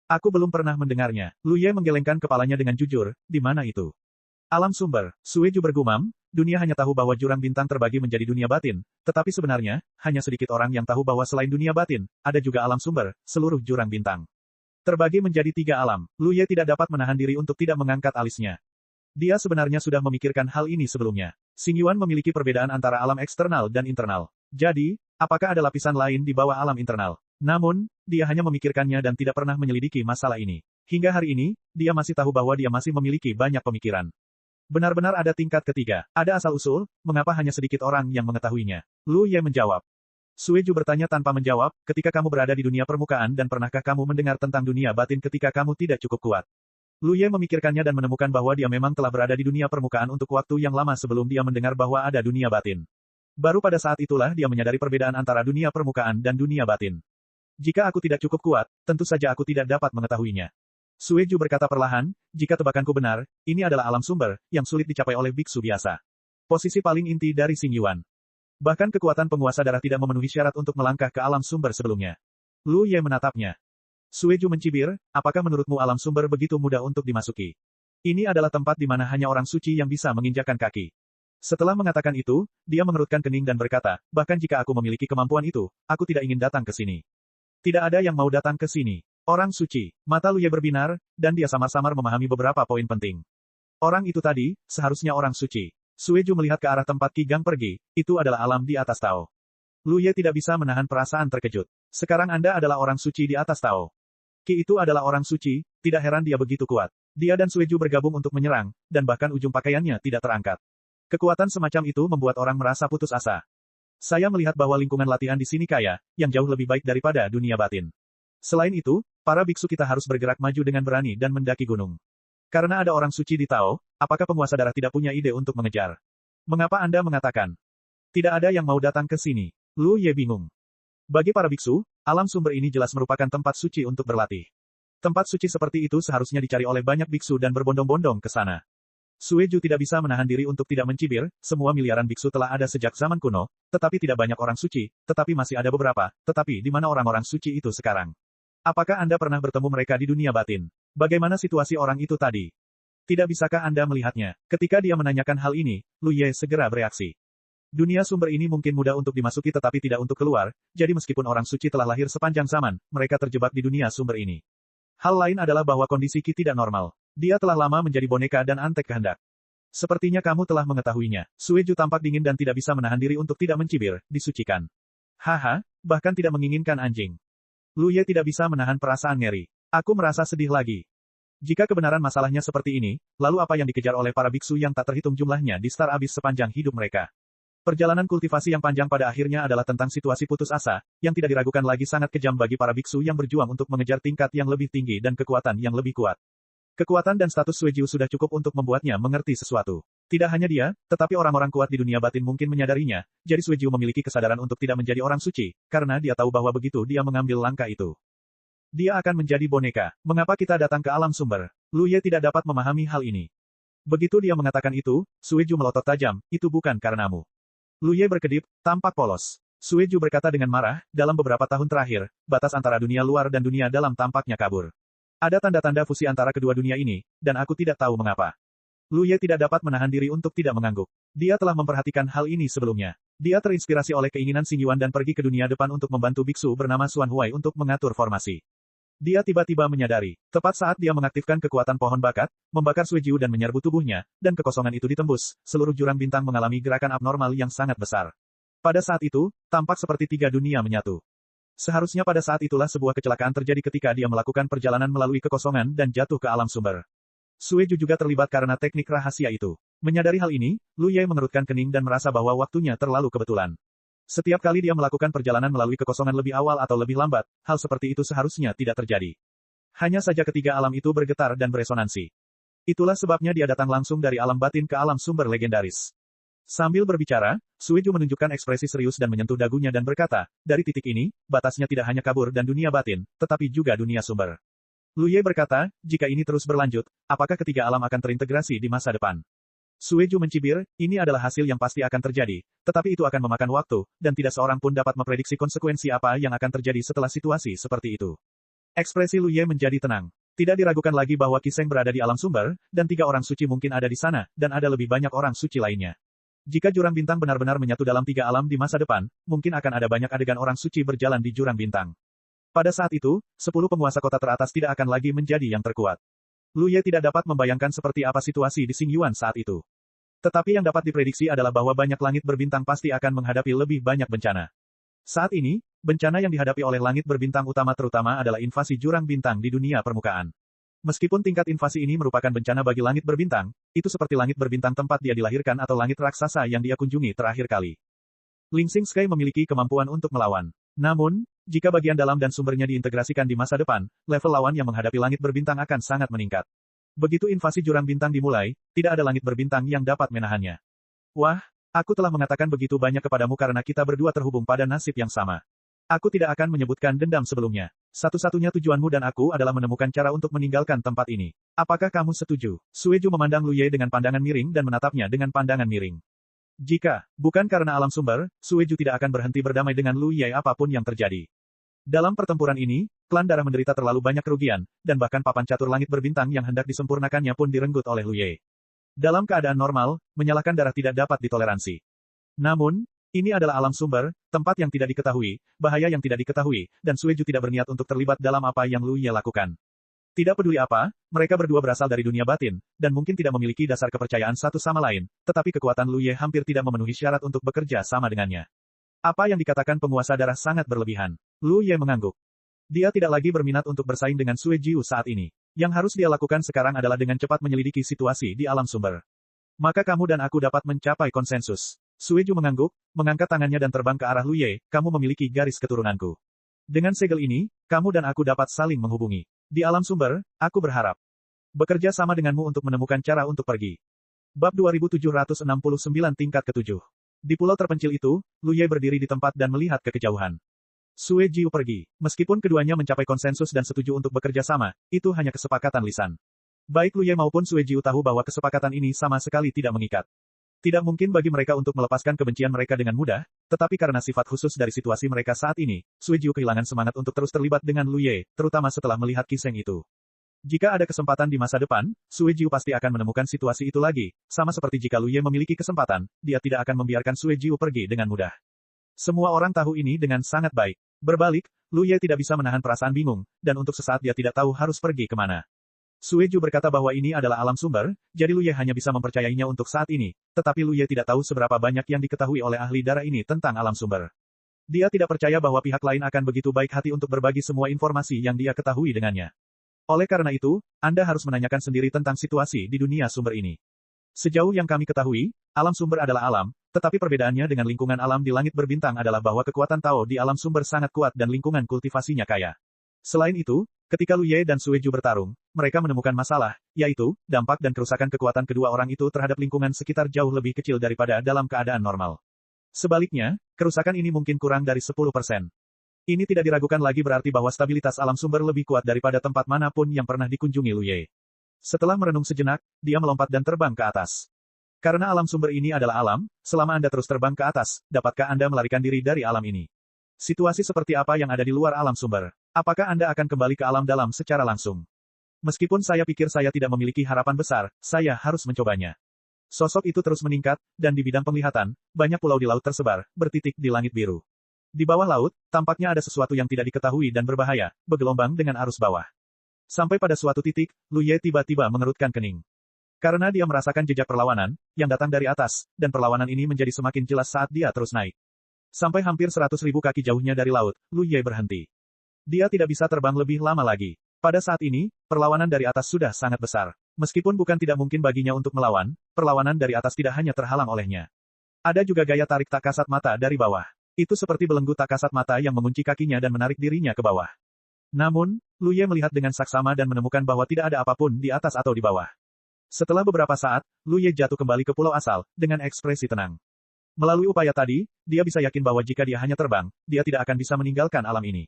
Aku belum pernah mendengarnya. Lu Ye menggelengkan kepalanya dengan jujur, di mana itu? Alam sumber, Sueju bergumam, dunia hanya tahu bahwa jurang bintang terbagi menjadi dunia batin, tetapi sebenarnya, hanya sedikit orang yang tahu bahwa selain dunia batin, ada juga alam sumber, seluruh jurang bintang. Terbagi menjadi 3 alam, Lu Ye tidak dapat menahan diri untuk tidak mengangkat alisnya. Dia sebenarnya sudah memikirkan hal ini sebelumnya. Xing Yuan memiliki perbedaan antara alam eksternal dan internal. Jadi, apakah ada lapisan lain di bawah alam internal? Namun, dia hanya memikirkannya dan tidak pernah menyelidiki masalah ini. Hingga hari ini, dia masih tahu bahwa dia masih memiliki banyak pemikiran. Benar-benar ada tingkat ketiga. Ada asal-usul, mengapa hanya sedikit orang yang mengetahuinya? Lu Ye menjawab. Sueju bertanya tanpa menjawab, ketika kamu berada di dunia permukaan dan pernahkah kamu mendengar tentang dunia batin ketika kamu tidak cukup kuat? Lu Ye memikirkannya dan menemukan bahwa dia memang telah berada di dunia permukaan untuk waktu yang lama sebelum dia mendengar bahwa ada dunia batin. Baru pada saat itulah dia menyadari perbedaan antara dunia permukaan dan dunia batin. Jika aku tidak cukup kuat, tentu saja aku tidak dapat mengetahuinya. Sueju berkata perlahan, jika tebakanku benar, ini adalah alam sumber, yang sulit dicapai oleh biksu biasa. Posisi paling inti dari Xing Yuan. Bahkan kekuatan penguasa darah tidak memenuhi syarat untuk melangkah ke alam sumber sebelumnya. Lu Ye menatapnya. Sueju mencibir, apakah menurutmu alam sumber begitu mudah untuk dimasuki? Ini adalah tempat di mana hanya orang suci yang bisa menginjakkan kaki. Setelah mengatakan itu, dia mengerutkan kening dan berkata, bahkan jika aku memiliki kemampuan itu, aku tidak ingin datang ke sini. Tidak ada yang mau datang ke sini. Orang suci. Mata Lu Ye berbinar, dan dia samar-samar memahami beberapa poin penting. Orang itu tadi, seharusnya orang suci. Sueju melihat ke arah tempat Qi Gang pergi, itu adalah alam di atas Tao. Lu Ye tidak bisa menahan perasaan terkejut. Sekarang Anda adalah orang suci di atas Tao. Qi itu adalah orang suci, tidak heran dia begitu kuat. Dia dan Sueju bergabung untuk menyerang, dan bahkan ujung pakaiannya tidak terangkat. Kekuatan semacam itu membuat orang merasa putus asa. Saya melihat bahwa lingkungan latihan di sini kaya, yang jauh lebih baik daripada dunia batin. Selain itu, para biksu kita harus bergerak maju dengan berani dan mendaki gunung. Karena ada orang suci di Tao, apakah penguasa darah tidak punya ide untuk mengejar? Mengapa Anda mengatakan? Tidak ada yang mau datang ke sini. Lu Ye bingung. Bagi para biksu, alam sumber ini jelas merupakan tempat suci untuk berlatih. Tempat suci seperti itu seharusnya dicari oleh banyak biksu dan berbondong-bondong ke sana. Sueju tidak bisa menahan diri untuk tidak mencibir, semua miliaran biksu telah ada sejak zaman kuno, tetapi tidak banyak orang suci, tetapi masih ada beberapa, tetapi di mana orang-orang suci itu sekarang? Apakah Anda pernah bertemu mereka di dunia batin? Bagaimana situasi orang itu tadi? Tidak bisakah Anda melihatnya? Ketika dia menanyakan hal ini, Lu Ye segera bereaksi. Dunia sumber ini mungkin mudah untuk dimasuki tetapi tidak untuk keluar, jadi meskipun orang suci telah lahir sepanjang zaman, mereka terjebak di dunia sumber ini. Hal lain adalah bahwa kondisi Qi tidak normal. Dia telah lama menjadi boneka dan antek kehendak. Sepertinya kamu telah mengetahuinya. Sueju tampak dingin dan tidak bisa menahan diri untuk tidak mencibir, disucikan. Haha, bahkan tidak menginginkan anjing. Lu Ye tidak bisa menahan perasaan ngeri. Aku merasa sedih lagi. Jika kebenaran masalahnya seperti ini, lalu apa yang dikejar oleh para biksu yang tak terhitung jumlahnya di Star Abyss sepanjang hidup mereka? Perjalanan kultivasi yang panjang pada akhirnya adalah tentang situasi putus asa, yang tidak diragukan lagi sangat kejam bagi para biksu yang berjuang untuk mengejar tingkat yang lebih tinggi dan kekuatan yang lebih kuat. Kekuatan dan status Sueju sudah cukup untuk membuatnya mengerti sesuatu. Tidak hanya dia, tetapi orang-orang kuat di dunia batin mungkin menyadarinya, jadi Sueju memiliki kesadaran untuk tidak menjadi orang suci, karena dia tahu bahwa begitu dia mengambil langkah itu, dia akan menjadi boneka. Mengapa kita datang ke alam sumber? Lu Ye tidak dapat memahami hal ini. Begitu dia mengatakan itu, Sueju melotot tajam, itu bukan karenamu. Lu Ye berkedip, tampak polos. Sueju berkata dengan marah, dalam beberapa tahun terakhir, batas antara dunia luar dan dunia dalam tampaknya kabur. Ada tanda-tanda fusi antara kedua dunia ini, dan aku tidak tahu mengapa. Lu Ye tidak dapat menahan diri untuk tidak mengangguk. Dia telah memperhatikan hal ini sebelumnya. Dia terinspirasi oleh keinginan Xing Yuan dan pergi ke dunia depan untuk membantu biksu bernama Xuan Huai untuk mengatur formasi. Dia tiba-tiba menyadari, tepat saat dia mengaktifkan kekuatan pohon bakat, membakar Sueju dan menyerbu tubuhnya, dan kekosongan itu ditembus, seluruh jurang bintang mengalami gerakan abnormal yang sangat besar. Pada saat itu, tampak seperti tiga dunia menyatu. Seharusnya pada saat itulah sebuah kecelakaan terjadi ketika dia melakukan perjalanan melalui kekosongan dan jatuh ke alam sumber. Sueju juga terlibat karena teknik rahasia itu. Menyadari hal ini, Lu Ye mengerutkan kening dan merasa bahwa waktunya terlalu kebetulan. Setiap kali dia melakukan perjalanan melalui kekosongan lebih awal atau lebih lambat, hal seperti itu seharusnya tidak terjadi. Hanya saja ketiga alam itu bergetar dan beresonansi. Itulah sebabnya dia datang langsung dari alam batin ke alam sumber legendaris. Sambil berbicara, Sueju menunjukkan ekspresi serius dan menyentuh dagunya dan berkata, dari titik ini, batasnya tidak hanya kabur dan dunia batin, tetapi juga dunia sumber. Lu Ye berkata, jika ini terus berlanjut, apakah ketiga alam akan terintegrasi di masa depan? Sueju mencibir, ini adalah hasil yang pasti akan terjadi, tetapi itu akan memakan waktu, dan tidak seorang pun dapat memprediksi konsekuensi apa yang akan terjadi setelah situasi seperti itu. Ekspresi Lu Ye menjadi tenang. Tidak diragukan lagi bahwa Qi Sheng berada di alam sumber, dan tiga orang suci mungkin ada di sana, dan ada lebih banyak orang suci lainnya. Jika jurang bintang benar-benar menyatu dalam tiga alam di masa depan, mungkin akan ada banyak adegan orang suci berjalan di jurang bintang. Pada saat itu, 10 penguasa kota teratas tidak akan lagi menjadi yang terkuat. Lu Ye tidak dapat membayangkan seperti apa situasi di Xing Yuan saat itu. Tetapi yang dapat diprediksi adalah bahwa banyak langit berbintang pasti akan menghadapi lebih banyak bencana. Saat ini, bencana yang dihadapi oleh langit berbintang utama terutama adalah invasi jurang bintang di dunia permukaan. Meskipun tingkat invasi ini merupakan bencana bagi langit berbintang, itu seperti langit berbintang tempat dia dilahirkan atau langit raksasa yang dia kunjungi terakhir kali. Ling Xing Sky memiliki kemampuan untuk melawan. Namun, jika bagian dalam dan sumbernya diintegrasikan di masa depan, level lawan yang menghadapi langit berbintang akan sangat meningkat. Begitu invasi jurang bintang dimulai, tidak ada langit berbintang yang dapat menahannya. Wah, aku telah mengatakan begitu banyak kepadamu karena kita berdua terhubung pada nasib yang sama. Aku tidak akan menyebutkan dendam sebelumnya. Satu-satunya tujuanmu dan aku adalah menemukan cara untuk meninggalkan tempat ini. Apakah kamu setuju? Sueju memandang Lu Ye dengan pandangan miring dan menatapnya dengan pandangan miring. Jika bukan karena alam sumber, Sueju tidak akan berhenti berdamai dengan Lu Ye apapun yang terjadi. Dalam pertempuran ini, klan darah menderita terlalu banyak kerugian, dan bahkan papan catur langit berbintang yang hendak disempurnakannya pun direnggut oleh Lu Ye. Dalam keadaan normal, menyalahkan darah tidak dapat ditoleransi. Namun, ini adalah alam sumber, tempat yang tidak diketahui, bahaya yang tidak diketahui, dan Sueju tidak berniat untuk terlibat dalam apa yang Lu Ye lakukan. Tidak peduli apa, mereka berdua berasal dari dunia batin, dan mungkin tidak memiliki dasar kepercayaan satu sama lain, tetapi kekuatan Lu Ye hampir tidak memenuhi syarat untuk bekerja sama dengannya. Apa yang dikatakan penguasa darah sangat berlebihan. Lu Ye mengangguk. Dia tidak lagi berminat untuk bersaing dengan Sueju saat ini. Yang harus dia lakukan sekarang adalah dengan cepat menyelidiki situasi di alam sumber. Maka kamu dan aku dapat mencapai konsensus. Sueju mengangguk, mengangkat tangannya dan terbang ke arah Lu Ye, kamu memiliki garis keturunanku. Dengan segel ini, kamu dan aku dapat saling menghubungi. Di alam sumber, aku berharap bekerja sama denganmu untuk menemukan cara untuk pergi. Bab 2769 tingkat ke-7. Di pulau terpencil itu, Lu Ye berdiri di tempat dan melihat ke kejauhan. Sueju pergi. Meskipun keduanya mencapai konsensus dan setuju untuk bekerja sama, itu hanya kesepakatan lisan. Baik Lu Ye maupun Sueju tahu bahwa kesepakatan ini sama sekali tidak mengikat. Tidak mungkin bagi mereka untuk melepaskan kebencian mereka dengan mudah, tetapi karena sifat khusus dari situasi mereka saat ini, Sueju kehilangan semangat untuk terus terlibat dengan Lu Ye, terutama setelah melihat Qi Sheng itu. Jika ada kesempatan di masa depan, Sueju pasti akan menemukan situasi itu lagi, sama seperti jika Lu Ye memiliki kesempatan, dia tidak akan membiarkan Sueju pergi dengan mudah. Semua orang tahu ini dengan sangat baik. Berbalik, Lu Ye tidak bisa menahan perasaan bingung, dan untuk sesaat dia tidak tahu harus pergi kemana. Sueju berkata bahwa ini adalah alam sumber, jadi Lu Ye hanya bisa mempercayainya untuk saat ini, tetapi Lu Ye tidak tahu seberapa banyak yang diketahui oleh ahli darah ini tentang alam sumber. Dia tidak percaya bahwa pihak lain akan begitu baik hati untuk berbagi semua informasi yang dia ketahui dengannya. Oleh karena itu, Anda harus menanyakan sendiri tentang situasi di dunia sumber ini. Sejauh yang kami ketahui, alam sumber adalah alam, tetapi perbedaannya dengan lingkungan alam di langit berbintang adalah bahwa kekuatan Tao di alam sumber sangat kuat dan lingkungan kultivasinya kaya. Selain itu, ketika Lu Ye dan Sueju bertarung, mereka menemukan masalah, yaitu, dampak dan kerusakan kekuatan kedua orang itu terhadap lingkungan sekitar jauh lebih kecil daripada dalam keadaan normal. Sebaliknya, kerusakan ini mungkin kurang dari 10%. Ini tidak diragukan lagi berarti bahwa stabilitas alam sumber lebih kuat daripada tempat manapun yang pernah dikunjungi Lu Ye. Setelah merenung sejenak, dia melompat dan terbang ke atas. Karena alam sumber ini adalah alam, selama Anda terus terbang ke atas, dapatkah Anda melarikan diri dari alam ini? Situasi seperti apa yang ada di luar alam sumber? Apakah Anda akan kembali ke alam dalam secara langsung? Meskipun saya pikir saya tidak memiliki harapan besar, saya harus mencobanya. Sosok itu terus meningkat, dan di bidang penglihatan, banyak pulau di laut tersebar, bertitik di langit biru. Di bawah laut, tampaknya ada sesuatu yang tidak diketahui dan berbahaya, bergelombang dengan arus bawah. Sampai pada suatu titik, Lu Ye tiba-tiba mengerutkan kening. Karena dia merasakan jejak perlawanan, yang datang dari atas, dan perlawanan ini menjadi semakin jelas saat dia terus naik. Sampai hampir 100.000 kaki jauhnya dari laut, Lu Ye berhenti. Dia tidak bisa terbang lebih lama lagi. Pada saat ini, perlawanan dari atas sudah sangat besar. Meskipun bukan tidak mungkin baginya untuk melawan, perlawanan dari atas tidak hanya terhalang olehnya. Ada juga gaya tarik tak kasat mata dari bawah. Itu seperti belenggu tak kasat mata yang mengunci kakinya dan menarik dirinya ke bawah. Namun, Lu Ye melihat dengan saksama dan menemukan bahwa tidak ada apapun di atas atau di bawah. Setelah beberapa saat, Lu Ye jatuh kembali ke pulau asal, dengan ekspresi tenang. Melalui upaya tadi, dia bisa yakin bahwa jika dia hanya terbang, dia tidak akan bisa meninggalkan alam ini.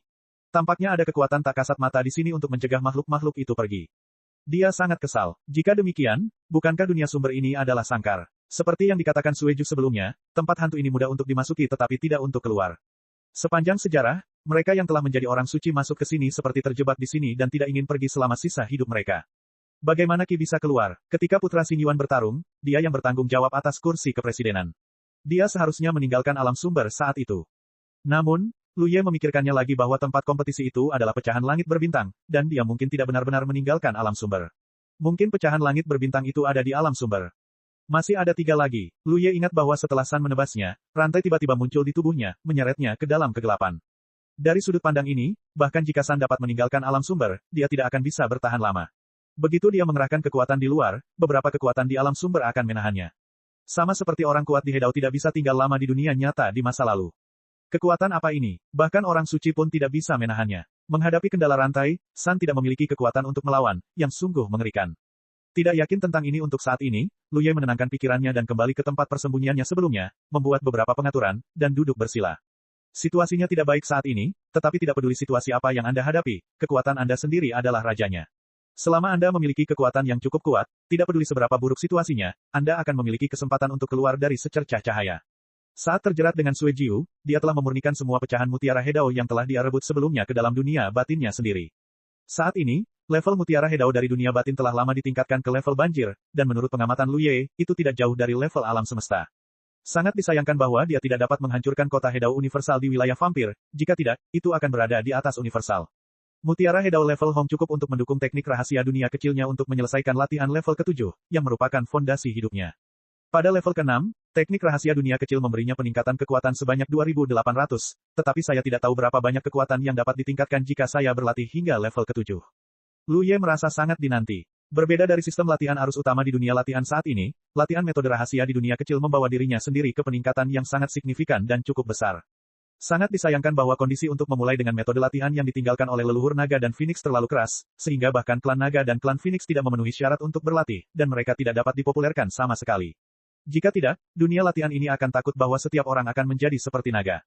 Tampaknya ada kekuatan tak kasat mata di sini untuk mencegah makhluk-makhluk itu pergi. Dia sangat kesal. Jika demikian, bukankah dunia sumber ini adalah sangkar? Seperti yang dikatakan Sueju sebelumnya, tempat hantu ini mudah untuk dimasuki tetapi tidak untuk keluar. Sepanjang sejarah, mereka yang telah menjadi orang suci masuk ke sini seperti terjebak di sini dan tidak ingin pergi selama sisa hidup mereka. Bagaimana Qi bisa keluar? Ketika putra Xing Yuan bertarung, dia yang bertanggung jawab atas kursi kepresidenan. Dia seharusnya meninggalkan alam sumber saat itu. Namun, Lu Ye memikirkannya lagi bahwa tempat kompetisi itu adalah pecahan langit berbintang, dan dia mungkin tidak benar-benar meninggalkan alam sumber. Mungkin pecahan langit berbintang itu ada di alam sumber. Masih ada 3 lagi. Lu Ye ingat bahwa setelah San menebasnya, rantai tiba-tiba muncul di tubuhnya, menyeretnya ke dalam kegelapan. Dari sudut pandang ini, bahkan jika San dapat meninggalkan alam sumber, dia tidak akan bisa bertahan lama. Begitu dia mengerahkan kekuatan di luar, beberapa kekuatan di alam sumber akan menahannya. Sama seperti orang kuat di Hedao tidak bisa tinggal lama di dunia nyata di masa lalu. Kekuatan apa ini? Bahkan orang suci pun tidak bisa menahannya. Menghadapi kendala rantai, San tidak memiliki kekuatan untuk melawan, yang sungguh mengerikan. Tidak yakin tentang ini untuk saat ini, Lu Ye menenangkan pikirannya dan kembali ke tempat persembunyiannya sebelumnya, membuat beberapa pengaturan, dan duduk bersila. Situasinya tidak baik saat ini, tetapi tidak peduli situasi apa yang Anda hadapi, kekuatan Anda sendiri adalah rajanya. Selama Anda memiliki kekuatan yang cukup kuat, tidak peduli seberapa buruk situasinya, Anda akan memiliki kesempatan untuk keluar dari secercah cahaya. Saat terjerat dengan Suejiu, dia telah memurnikan semua pecahan mutiara Hedao yang telah dia rebut sebelumnya ke dalam dunia batinnya sendiri. Saat ini, level mutiara Hedao dari dunia batin telah lama ditingkatkan ke level banjir, dan menurut pengamatan Lu Ye, itu tidak jauh dari level alam semesta. Sangat disayangkan bahwa dia tidak dapat menghancurkan kota Hedao universal di wilayah vampir, jika tidak, itu akan berada di atas universal. Mutiara Hedao level Hong cukup untuk mendukung teknik rahasia dunia kecilnya untuk menyelesaikan latihan level ke-7, yang merupakan fondasi hidupnya. Pada level ke-6, teknik rahasia dunia kecil memberinya peningkatan kekuatan sebanyak 2.800, tetapi saya tidak tahu berapa banyak kekuatan yang dapat ditingkatkan jika saya berlatih hingga level ke-7. Lu Ye merasa sangat dinanti. Berbeda dari sistem latihan arus utama di dunia latihan saat ini, latihan metode rahasia di dunia kecil membawa dirinya sendiri ke peningkatan yang sangat signifikan dan cukup besar. Sangat disayangkan bahwa kondisi untuk memulai dengan metode latihan yang ditinggalkan oleh leluhur naga dan Phoenix terlalu keras, sehingga bahkan klan naga dan klan Phoenix tidak memenuhi syarat untuk berlatih, dan mereka tidak dapat dipopulerkan sama sekali. Jika tidak, dunia latihan ini akan takut bahwa setiap orang akan menjadi seperti naga.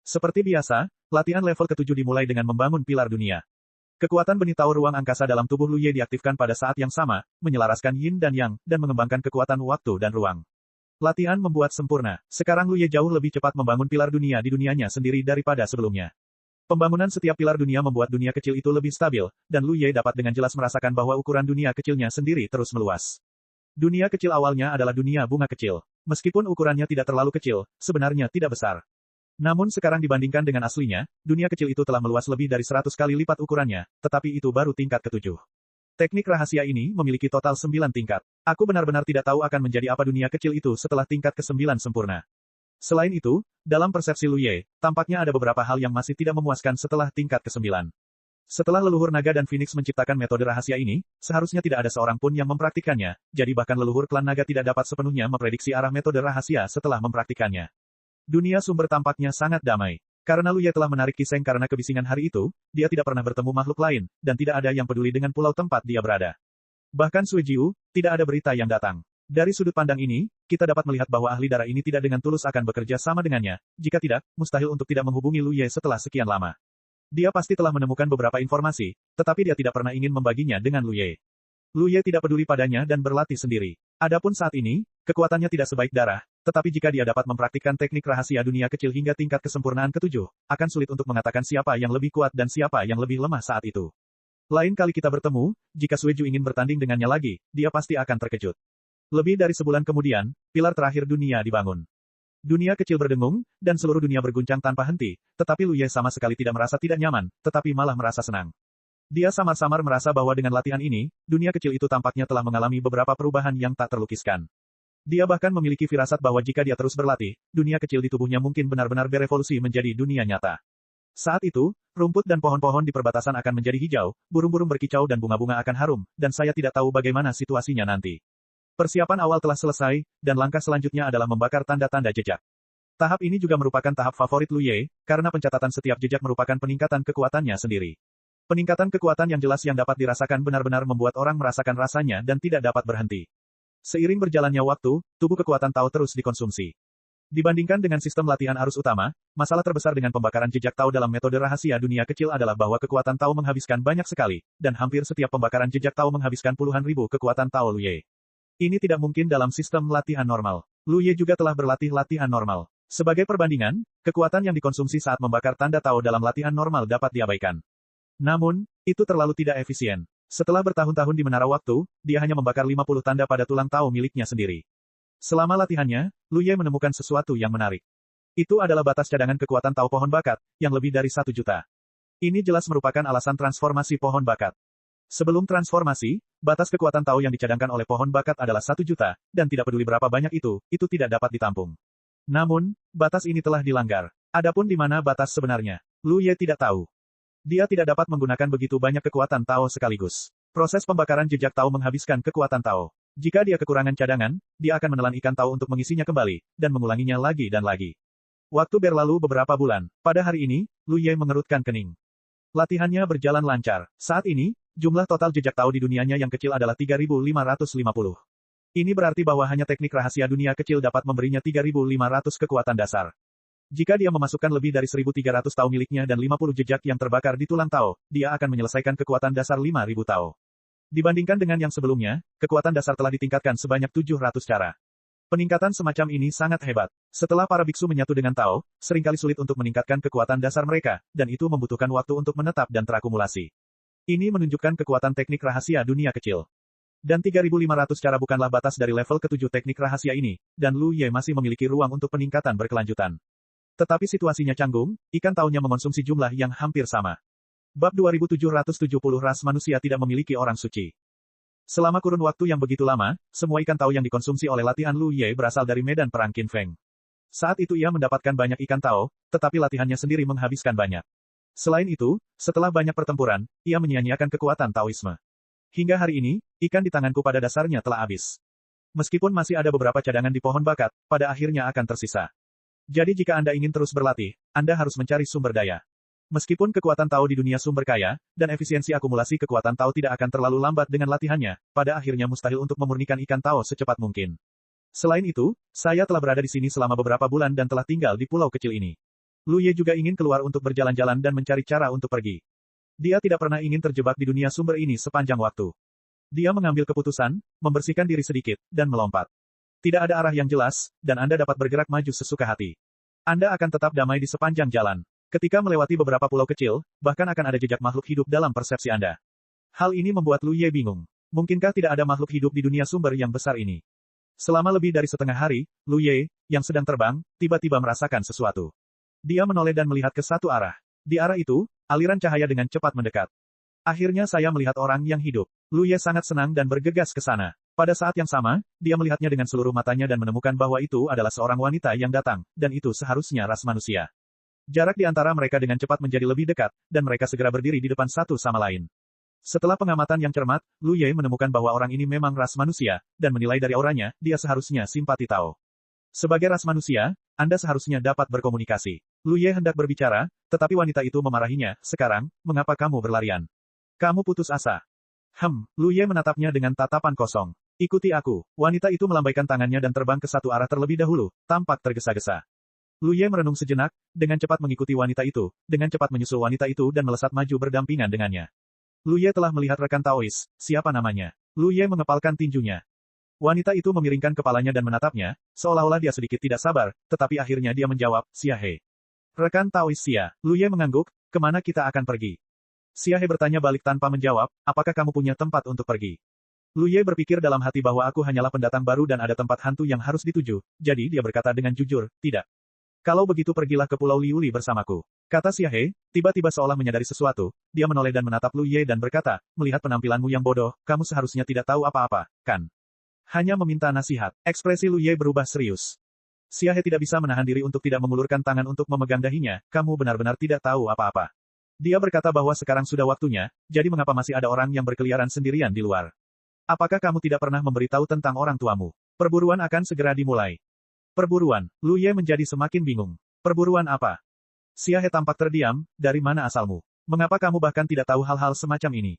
Seperti biasa, latihan level ke-7 dimulai dengan membangun pilar dunia. Kekuatan benih taur ruang angkasa dalam tubuh Lu Ye diaktifkan pada saat yang sama, menyelaraskan yin dan yang, dan mengembangkan kekuatan waktu dan ruang. Latihan membuat sempurna. Sekarang Lu Ye jauh lebih cepat membangun pilar dunia di dunianya sendiri daripada sebelumnya. Pembangunan setiap pilar dunia membuat dunia kecil itu lebih stabil, dan Lu Ye dapat dengan jelas merasakan bahwa ukuran dunia kecilnya sendiri terus meluas. Dunia kecil awalnya adalah dunia bunga kecil. Meskipun ukurannya tidak terlalu kecil, sebenarnya tidak besar. Namun sekarang dibandingkan dengan aslinya, dunia kecil itu telah meluas lebih dari 100 kali lipat ukurannya, tetapi itu baru tingkat ke-7. Teknik rahasia ini memiliki total 9 tingkat. Aku benar-benar tidak tahu akan menjadi apa dunia kecil itu setelah tingkat ke-9 sempurna. Selain itu, dalam persepsi Lu Ye, tampaknya ada beberapa hal yang masih tidak memuaskan setelah tingkat ke-9. Setelah leluhur naga dan Phoenix menciptakan metode rahasia ini, seharusnya tidak ada seorang pun yang mempraktikkannya, jadi bahkan leluhur klan naga tidak dapat sepenuhnya memprediksi arah metode rahasia setelah mempraktikkannya. Dunia sumber tampaknya sangat damai. Karena Lu Ye telah menarik Kiseng karena kebisingan hari itu, dia tidak pernah bertemu makhluk lain, dan tidak ada yang peduli dengan pulau tempat dia berada. Bahkan Sui Jiu, tidak ada berita yang datang. Dari sudut pandang ini, kita dapat melihat bahwa ahli darah ini tidak dengan tulus akan bekerja sama dengannya, jika tidak, mustahil untuk tidak menghubungi Lu Ye setelah sekian lama. Dia pasti telah menemukan beberapa informasi, tetapi dia tidak pernah ingin membaginya dengan Lu Ye. Lu Ye tidak peduli padanya dan berlatih sendiri. Adapun saat ini, kekuatannya tidak sebaik darah, tetapi jika dia dapat mempraktikkan teknik rahasia dunia kecil hingga tingkat kesempurnaan ketujuh, akan sulit untuk mengatakan siapa yang lebih kuat dan siapa yang lebih lemah saat itu. Lain kali kita bertemu, jika Sueju ingin bertanding dengannya lagi, dia pasti akan terkejut. Lebih dari sebulan kemudian, pilar terakhir dunia dibangun. Dunia kecil berdengung, dan seluruh dunia berguncang tanpa henti, tetapi Lu Ye sama sekali tidak merasa tidak nyaman, tetapi malah merasa senang. Dia samar-samar merasa bahwa dengan latihan ini, dunia kecil itu tampaknya telah mengalami beberapa perubahan yang tak terlukiskan. Dia bahkan memiliki firasat bahwa jika dia terus berlatih, dunia kecil di tubuhnya mungkin benar-benar berevolusi menjadi dunia nyata. Saat itu, rumput dan pohon-pohon di perbatasan akan menjadi hijau, burung-burung berkicau dan bunga-bunga akan harum, dan saya tidak tahu bagaimana situasinya nanti. Persiapan awal telah selesai, dan langkah selanjutnya adalah membakar tanda-tanda jejak. Tahap ini juga merupakan tahap favorit Lu Ye, karena pencatatan setiap jejak merupakan peningkatan kekuatannya sendiri. Peningkatan kekuatan yang jelas yang dapat dirasakan benar-benar membuat orang merasakan rasanya dan tidak dapat berhenti. Seiring berjalannya waktu, tubuh kekuatan Tao terus dikonsumsi. Dibandingkan dengan sistem latihan arus utama, masalah terbesar dengan pembakaran jejak Tao dalam metode rahasia dunia kecil adalah bahwa kekuatan Tao menghabiskan banyak sekali, dan hampir setiap pembakaran jejak Tao menghabiskan puluhan ribu kekuatan Tao Lu Ye. Ini tidak mungkin dalam sistem latihan normal. Lu Ye juga telah berlatih latihan normal. Sebagai perbandingan, kekuatan yang dikonsumsi saat membakar tanda Tao dalam latihan normal dapat diabaikan. Namun, itu terlalu tidak efisien. Setelah bertahun-tahun di Menara Waktu, dia hanya membakar 50 tanda pada tulang Tao miliknya sendiri. Selama latihannya, Lu Ye menemukan sesuatu yang menarik. Itu adalah batas cadangan kekuatan Tao pohon bakat, yang lebih dari 1 juta. Ini jelas merupakan alasan transformasi pohon bakat. Sebelum transformasi, batas kekuatan Tao yang dicadangkan oleh pohon bakat adalah 1 juta, dan tidak peduli berapa banyak itu tidak dapat ditampung. Namun, batas ini telah dilanggar. Adapun di mana batas sebenarnya, Lu Ye tidak tahu. Dia tidak dapat menggunakan begitu banyak kekuatan Tao sekaligus. Proses pembakaran jejak Tao menghabiskan kekuatan Tao. Jika dia kekurangan cadangan, dia akan menelan ikan Tao untuk mengisinya kembali, dan mengulanginya lagi dan lagi. Waktu berlalu beberapa bulan. Pada hari ini, Lu Ye mengerutkan kening. Latihannya berjalan lancar. Saat ini, jumlah total jejak Tao di dunianya yang kecil adalah 3.550. Ini berarti bahwa hanya teknik rahasia dunia kecil dapat memberinya 3.500 kekuatan dasar. Jika dia memasukkan lebih dari 1.300 Tao miliknya dan 50 jejak yang terbakar di tulang Tao, dia akan menyelesaikan kekuatan dasar 5.000 Tao. Dibandingkan dengan yang sebelumnya, kekuatan dasar telah ditingkatkan sebanyak 700 cara. Peningkatan semacam ini sangat hebat. Setelah para biksu menyatu dengan Tao, seringkali sulit untuk meningkatkan kekuatan dasar mereka, dan itu membutuhkan waktu untuk menetap dan terakumulasi. Ini menunjukkan kekuatan teknik rahasia dunia kecil. Dan 3.500 cara bukanlah batas dari level ke-7 teknik rahasia ini, dan Lu Ye masih memiliki ruang untuk peningkatan berkelanjutan. Tetapi situasinya canggung, ikan Tao-nya mengonsumsi jumlah yang hampir sama. Bab 2770 ras manusia tidak memiliki orang suci. Selama kurun waktu yang begitu lama, semua ikan Tao yang dikonsumsi oleh latihan Lu Ye berasal dari medan perang Qin Feng. Saat itu ia mendapatkan banyak ikan Tao, tetapi latihannya sendiri menghabiskan banyak. Selain itu, setelah banyak pertempuran, ia menyia-nyiakan kekuatan Taoisme. Hingga hari ini, ikan di tanganku pada dasarnya telah habis. Meskipun masih ada beberapa cadangan di pohon bakat, pada akhirnya akan tersisa. Jadi jika Anda ingin terus berlatih, Anda harus mencari sumber daya. Meskipun kekuatan Tao di dunia sumber kaya, dan efisiensi akumulasi kekuatan Tao tidak akan terlalu lambat dengan latihannya, pada akhirnya mustahil untuk memurnikan ikan Tao secepat mungkin. Selain itu, saya telah berada di sini selama beberapa bulan dan telah tinggal di pulau kecil ini. Lu Ye juga ingin keluar untuk berjalan-jalan dan mencari cara untuk pergi. Dia tidak pernah ingin terjebak di dunia sumber ini sepanjang waktu. Dia mengambil keputusan, membersihkan diri sedikit, dan melompat. Tidak ada arah yang jelas, dan Anda dapat bergerak maju sesuka hati. Anda akan tetap damai di sepanjang jalan. Ketika melewati beberapa pulau kecil, bahkan akan ada jejak makhluk hidup dalam persepsi Anda. Hal ini membuat Lu Ye bingung. Mungkinkah tidak ada makhluk hidup di dunia sumber yang besar ini? Selama lebih dari setengah hari, Lu Ye, yang sedang terbang, tiba-tiba merasakan sesuatu. Dia menoleh dan melihat ke satu arah. Di arah itu, aliran cahaya dengan cepat mendekat. Akhirnya saya melihat orang yang hidup. Lu Ye sangat senang dan bergegas ke sana. Pada saat yang sama, dia melihatnya dengan seluruh matanya dan menemukan bahwa itu adalah seorang wanita yang datang, dan itu seharusnya ras manusia. Jarak di antara mereka dengan cepat menjadi lebih dekat, dan mereka segera berdiri di depan satu sama lain. Setelah pengamatan yang cermat, Lu Ye menemukan bahwa orang ini memang ras manusia, dan menilai dari auranya, dia seharusnya simpati Tao. Sebagai ras manusia, Anda seharusnya dapat berkomunikasi. Lu Ye hendak berbicara, tetapi wanita itu memarahinya. Sekarang, mengapa kamu berlarian? Kamu putus asa. Lu Ye menatapnya dengan tatapan kosong. Ikuti aku. Wanita itu melambaikan tangannya dan terbang ke satu arah terlebih dahulu, tampak tergesa-gesa. Lu Ye merenung sejenak, dengan cepat mengikuti wanita itu, dengan cepat menyusul wanita itu dan melesat maju berdampingan dengannya. Lu Ye telah melihat rekan Taois, siapa namanya? Lu Ye mengepalkan tinjunya. Wanita itu memiringkan kepalanya dan menatapnya, seolah-olah dia sedikit tidak sabar, tetapi akhirnya dia menjawab, Xia He. Rekan Taois Xia. Lu Ye mengangguk, kemana kita akan pergi? Xia He bertanya balik tanpa menjawab, apakah kamu punya tempat untuk pergi? Lu Ye berpikir dalam hati bahwa aku hanyalah pendatang baru dan ada tempat hantu yang harus dituju, jadi dia berkata dengan jujur, tidak. Kalau begitu pergilah ke Pulau Liuli bersamaku. Kata Xia He, tiba-tiba seolah menyadari sesuatu, dia menoleh dan menatap Lu Ye dan berkata, melihat penampilanmu yang bodoh, kamu seharusnya tidak tahu apa-apa, kan? Hanya meminta nasihat. Ekspresi Lu Ye berubah serius. Xia He tidak bisa menahan diri untuk tidak mengulurkan tangan untuk memegang dahinya, kamu benar-benar tidak tahu apa-apa. Dia berkata bahwa sekarang sudah waktunya, jadi mengapa masih ada orang yang berkeliaran sendirian di luar? Apakah kamu tidak pernah memberitahu tentang orang tuamu? Perburuan akan segera dimulai. Perburuan. Lu Ye menjadi semakin bingung. Perburuan apa? Xia He tampak terdiam, dari mana asalmu? Mengapa kamu bahkan tidak tahu hal-hal semacam ini?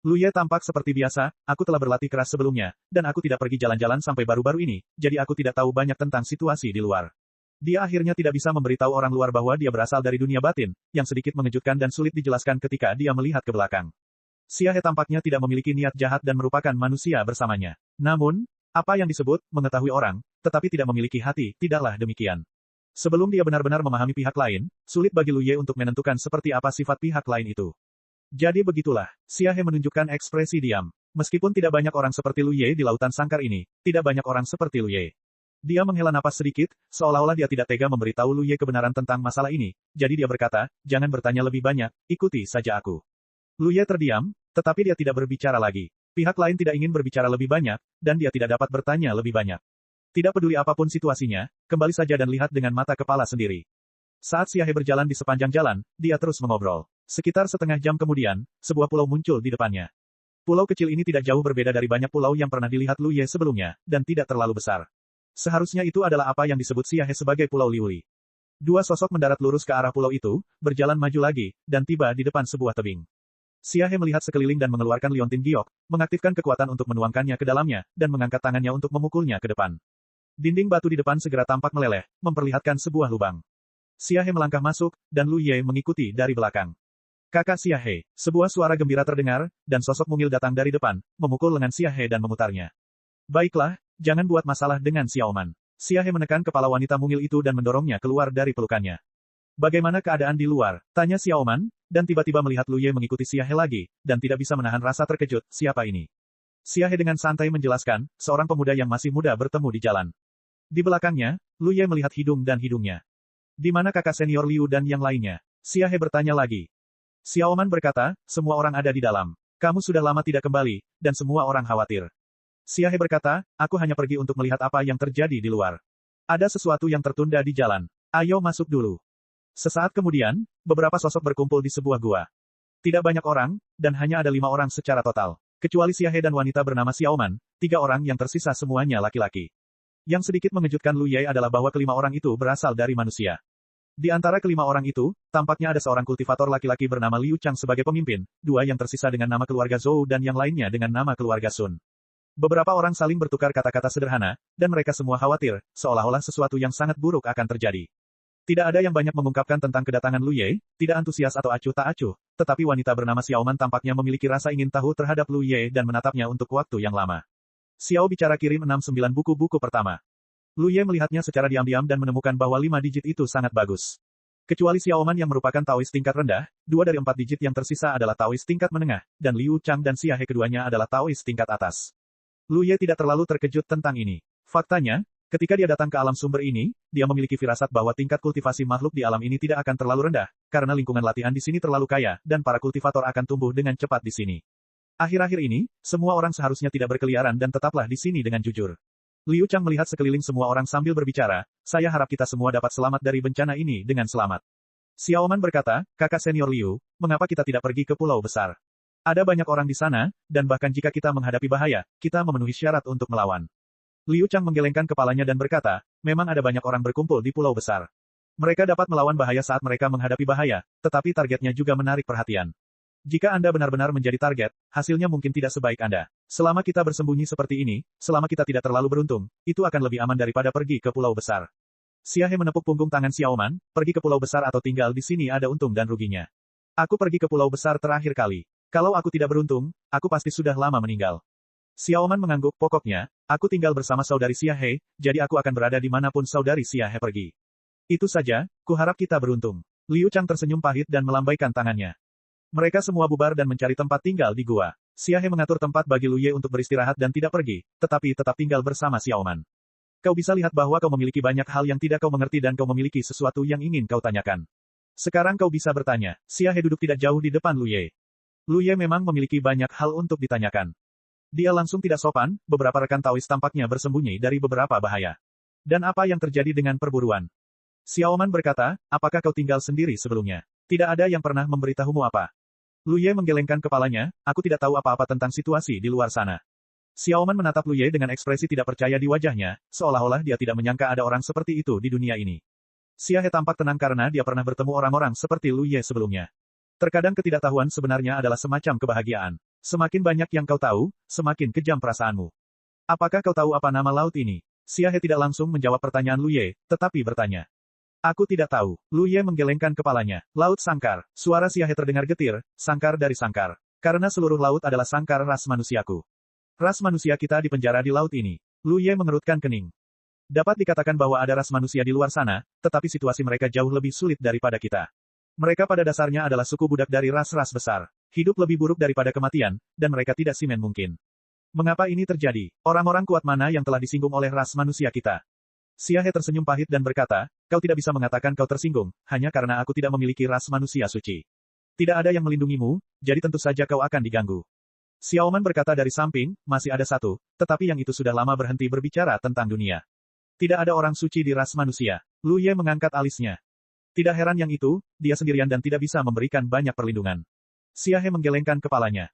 Lu Ye tampak seperti biasa, aku telah berlatih keras sebelumnya, dan aku tidak pergi jalan-jalan sampai baru-baru ini, jadi aku tidak tahu banyak tentang situasi di luar. Dia akhirnya tidak bisa memberitahu orang luar bahwa dia berasal dari dunia batin, yang sedikit mengejutkan dan sulit dijelaskan ketika dia melihat ke belakang. Xia He tampaknya tidak memiliki niat jahat dan merupakan manusia bersamanya. Namun, apa yang disebut, mengetahui orang, tetapi tidak memiliki hati, tidaklah demikian. Sebelum dia benar-benar memahami pihak lain, sulit bagi Lu Ye untuk menentukan seperti apa sifat pihak lain itu. Jadi begitulah, Xia He menunjukkan ekspresi diam. Meskipun tidak banyak orang seperti Lu Ye di lautan sangkar ini, tidak banyak orang seperti Lu Ye. Dia menghela napas sedikit, seolah-olah dia tidak tega memberitahu Lu Ye kebenaran tentang masalah ini, jadi dia berkata, jangan bertanya lebih banyak, ikuti saja aku. Lu Ye terdiam, tetapi dia tidak berbicara lagi. Pihak lain tidak ingin berbicara lebih banyak, dan dia tidak dapat bertanya lebih banyak. Tidak peduli apapun situasinya, kembali saja dan lihat dengan mata kepala sendiri. Saat Xia He berjalan di sepanjang jalan, dia terus mengobrol. Sekitar setengah jam kemudian, sebuah pulau muncul di depannya. Pulau kecil ini tidak jauh berbeda dari banyak pulau yang pernah dilihat Lu Ye sebelumnya, dan tidak terlalu besar. Seharusnya itu adalah apa yang disebut Xia He sebagai Pulau Liuli. Dua sosok mendarat lurus ke arah pulau itu, berjalan maju lagi, dan tiba di depan sebuah tebing. Xia He melihat sekeliling dan mengeluarkan liontin giok, mengaktifkan kekuatan untuk menuangkannya ke dalamnya, dan mengangkat tangannya untuk memukulnya ke depan. Dinding batu di depan segera tampak meleleh, memperlihatkan sebuah lubang. Xia He melangkah masuk, dan Lu Ye mengikuti dari belakang. Kakak Xia He, sebuah suara gembira terdengar, dan sosok mungil datang dari depan, memukul lengan Xia He dan memutarnya. Baiklah, jangan buat masalah dengan Xiaoman. Xia He menekan kepala wanita mungil itu dan mendorongnya keluar dari pelukannya. Bagaimana keadaan di luar? Tanya Xiaoman, dan tiba-tiba melihat Lu Ye mengikuti Xia He lagi, dan tidak bisa menahan rasa terkejut, siapa ini? Xia He dengan santai menjelaskan, seorang pemuda yang masih muda bertemu di jalan. Di belakangnya, Lu Ye melihat hidung dan hidungnya. Di mana kakak senior Liu dan yang lainnya? Xia He bertanya lagi. Xiaoman berkata, semua orang ada di dalam. Kamu sudah lama tidak kembali, dan semua orang khawatir. Xia He berkata, aku hanya pergi untuk melihat apa yang terjadi di luar. Ada sesuatu yang tertunda di jalan. Ayo masuk dulu. Sesaat kemudian, beberapa sosok berkumpul di sebuah gua. Tidak banyak orang, dan hanya ada 5 orang secara total. Kecuali Xia He dan wanita bernama Xiaoman, 3 orang yang tersisa semuanya laki-laki. Yang sedikit mengejutkan Lu Ye adalah bahwa kelima orang itu berasal dari manusia. Di antara kelima orang itu, tampaknya ada seorang kultivator laki-laki bernama Liu Chang sebagai pemimpin, 2 yang tersisa dengan nama keluarga Zhou dan yang lainnya dengan nama keluarga Sun. Beberapa orang saling bertukar kata-kata sederhana, dan mereka semua khawatir, seolah-olah sesuatu yang sangat buruk akan terjadi. Tidak ada yang banyak mengungkapkan tentang kedatangan Lu Ye, tidak antusias atau acuh tak acuh, tetapi wanita bernama Xiaoman tampaknya memiliki rasa ingin tahu terhadap Lu Ye dan menatapnya untuk waktu yang lama. Xiao bicara kirim 69 buku-buku pertama. Lu Ye melihatnya secara diam-diam dan menemukan bahwa 5 digit itu sangat bagus. Kecuali Xiaoman yang merupakan Taois tingkat rendah, 2 dari 4 digit yang tersisa adalah Taois tingkat menengah, dan Liu Chang dan Xia He keduanya adalah Taois tingkat atas. Lu Ye tidak terlalu terkejut tentang ini. Faktanya, ketika dia datang ke alam sumber ini, dia memiliki firasat bahwa tingkat kultivasi makhluk di alam ini tidak akan terlalu rendah, karena lingkungan latihan di sini terlalu kaya, dan para kultivator akan tumbuh dengan cepat di sini. Akhir-akhir ini, semua orang seharusnya tidak berkeliaran dan tetaplah di sini dengan jujur. Liu Chang melihat sekeliling semua orang sambil berbicara, saya harap kita semua dapat selamat dari bencana ini dengan selamat. Xiaoman berkata, kakak senior Liu, mengapa kita tidak pergi ke pulau besar? Ada banyak orang di sana, dan bahkan jika kita menghadapi bahaya, kita memenuhi syarat untuk melawan. Liu Chang menggelengkan kepalanya dan berkata, memang ada banyak orang berkumpul di pulau besar. Mereka dapat melawan bahaya saat mereka menghadapi bahaya, tetapi targetnya juga menarik perhatian. Jika Anda benar-benar menjadi target, hasilnya mungkin tidak sebaik Anda. Selama kita bersembunyi seperti ini, selama kita tidak terlalu beruntung, itu akan lebih aman daripada pergi ke pulau besar. Xia He menepuk punggung tangan Xiaoman, pergi ke pulau besar atau tinggal di sini ada untung dan ruginya. Aku pergi ke pulau besar terakhir kali. Kalau aku tidak beruntung, aku pasti sudah lama meninggal. Xiaoman mengangguk, pokoknya, aku tinggal bersama saudari Xia He, jadi aku akan berada di manapun saudari Xia He pergi. Itu saja, kuharap kita beruntung. Liu Chang tersenyum pahit dan melambaikan tangannya. Mereka semua bubar dan mencari tempat tinggal di gua. Xia He mengatur tempat bagi Lu Ye untuk beristirahat dan tidak pergi, tetapi tetap tinggal bersama Xiaoman. Kau bisa lihat bahwa kau memiliki banyak hal yang tidak kau mengerti dan kau memiliki sesuatu yang ingin kau tanyakan. Sekarang kau bisa bertanya. Xia He duduk tidak jauh di depan Lu Ye. Lu Ye memang memiliki banyak hal untuk ditanyakan. Dia langsung tidak sopan, beberapa rekan Taois tampaknya bersembunyi dari beberapa bahaya. Dan apa yang terjadi dengan perburuan? Xiaoman berkata, apakah kau tinggal sendiri sebelumnya? Tidak ada yang pernah memberitahumu apa? Lu Ye menggelengkan kepalanya, aku tidak tahu apa-apa tentang situasi di luar sana. Xiaoman menatap Lu Ye dengan ekspresi tidak percaya di wajahnya, seolah-olah dia tidak menyangka ada orang seperti itu di dunia ini. Xia He tampak tenang karena dia pernah bertemu orang-orang seperti Lu Ye sebelumnya. Terkadang ketidaktahuan sebenarnya adalah semacam kebahagiaan. Semakin banyak yang kau tahu, semakin kejam perasaanmu. Apakah kau tahu apa nama laut ini? Xia He tidak langsung menjawab pertanyaan Lu Ye, tetapi bertanya. Aku tidak tahu. Lu Ye menggelengkan kepalanya. Laut Sangkar. Suara Xia He terdengar getir, sangkar dari sangkar. Karena seluruh laut adalah sangkar ras manusiaku. Ras manusia kita dipenjara di laut ini. Lu Ye mengerutkan kening. Dapat dikatakan bahwa ada ras manusia di luar sana, tetapi situasi mereka jauh lebih sulit daripada kita. Mereka pada dasarnya adalah suku budak dari ras-ras besar. Hidup lebih buruk daripada kematian, dan mereka tidak simen mungkin. Mengapa ini terjadi? Orang-orang kuat mana yang telah disinggung oleh ras manusia kita? Xia He tersenyum pahit dan berkata, kau tidak bisa mengatakan kau tersinggung, hanya karena aku tidak memiliki ras manusia suci. Tidak ada yang melindungimu, jadi tentu saja kau akan diganggu. Xiaoman berkata dari samping, masih ada satu, tetapi yang itu sudah lama berhenti berbicara tentang dunia. Tidak ada orang suci di ras manusia. Lu Ye mengangkat alisnya. Tidak heran yang itu, dia sendirian dan tidak bisa memberikan banyak perlindungan. Xia He menggelengkan kepalanya.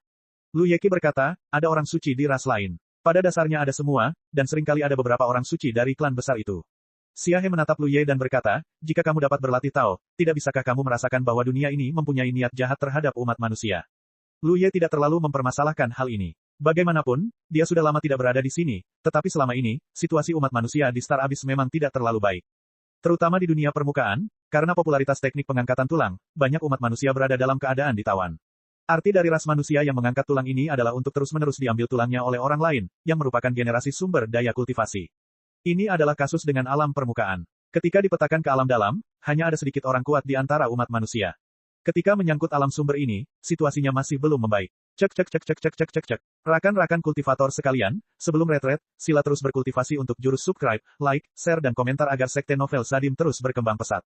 Lu Yeki berkata, ada orang suci di ras lain. Pada dasarnya ada semua, dan seringkali ada beberapa orang suci dari klan besar itu. Xia He menatap Lu Ye dan berkata, jika kamu dapat berlatih Tao, tidak bisakah kamu merasakan bahwa dunia ini mempunyai niat jahat terhadap umat manusia? Lu Ye tidak terlalu mempermasalahkan hal ini. Bagaimanapun, dia sudah lama tidak berada di sini, tetapi selama ini, situasi umat manusia di Star Abyss memang tidak terlalu baik. Terutama di dunia permukaan, karena popularitas teknik pengangkatan tulang, banyak umat manusia berada dalam keadaan ditawan. Arti dari ras manusia yang mengangkat tulang ini adalah untuk terus-menerus diambil tulangnya oleh orang lain, yang merupakan generasi sumber daya kultivasi. Ini adalah kasus dengan alam permukaan. Ketika dipetakan ke alam dalam, hanya ada sedikit orang kuat di antara umat manusia. Ketika menyangkut alam sumber ini, situasinya masih belum membaik. Cek. Rakan-rakan kultivator sekalian, sebelum retret, sila terus berkultivasi untuk jurus subscribe, like, share dan komentar agar sekte novel Sadim terus berkembang pesat.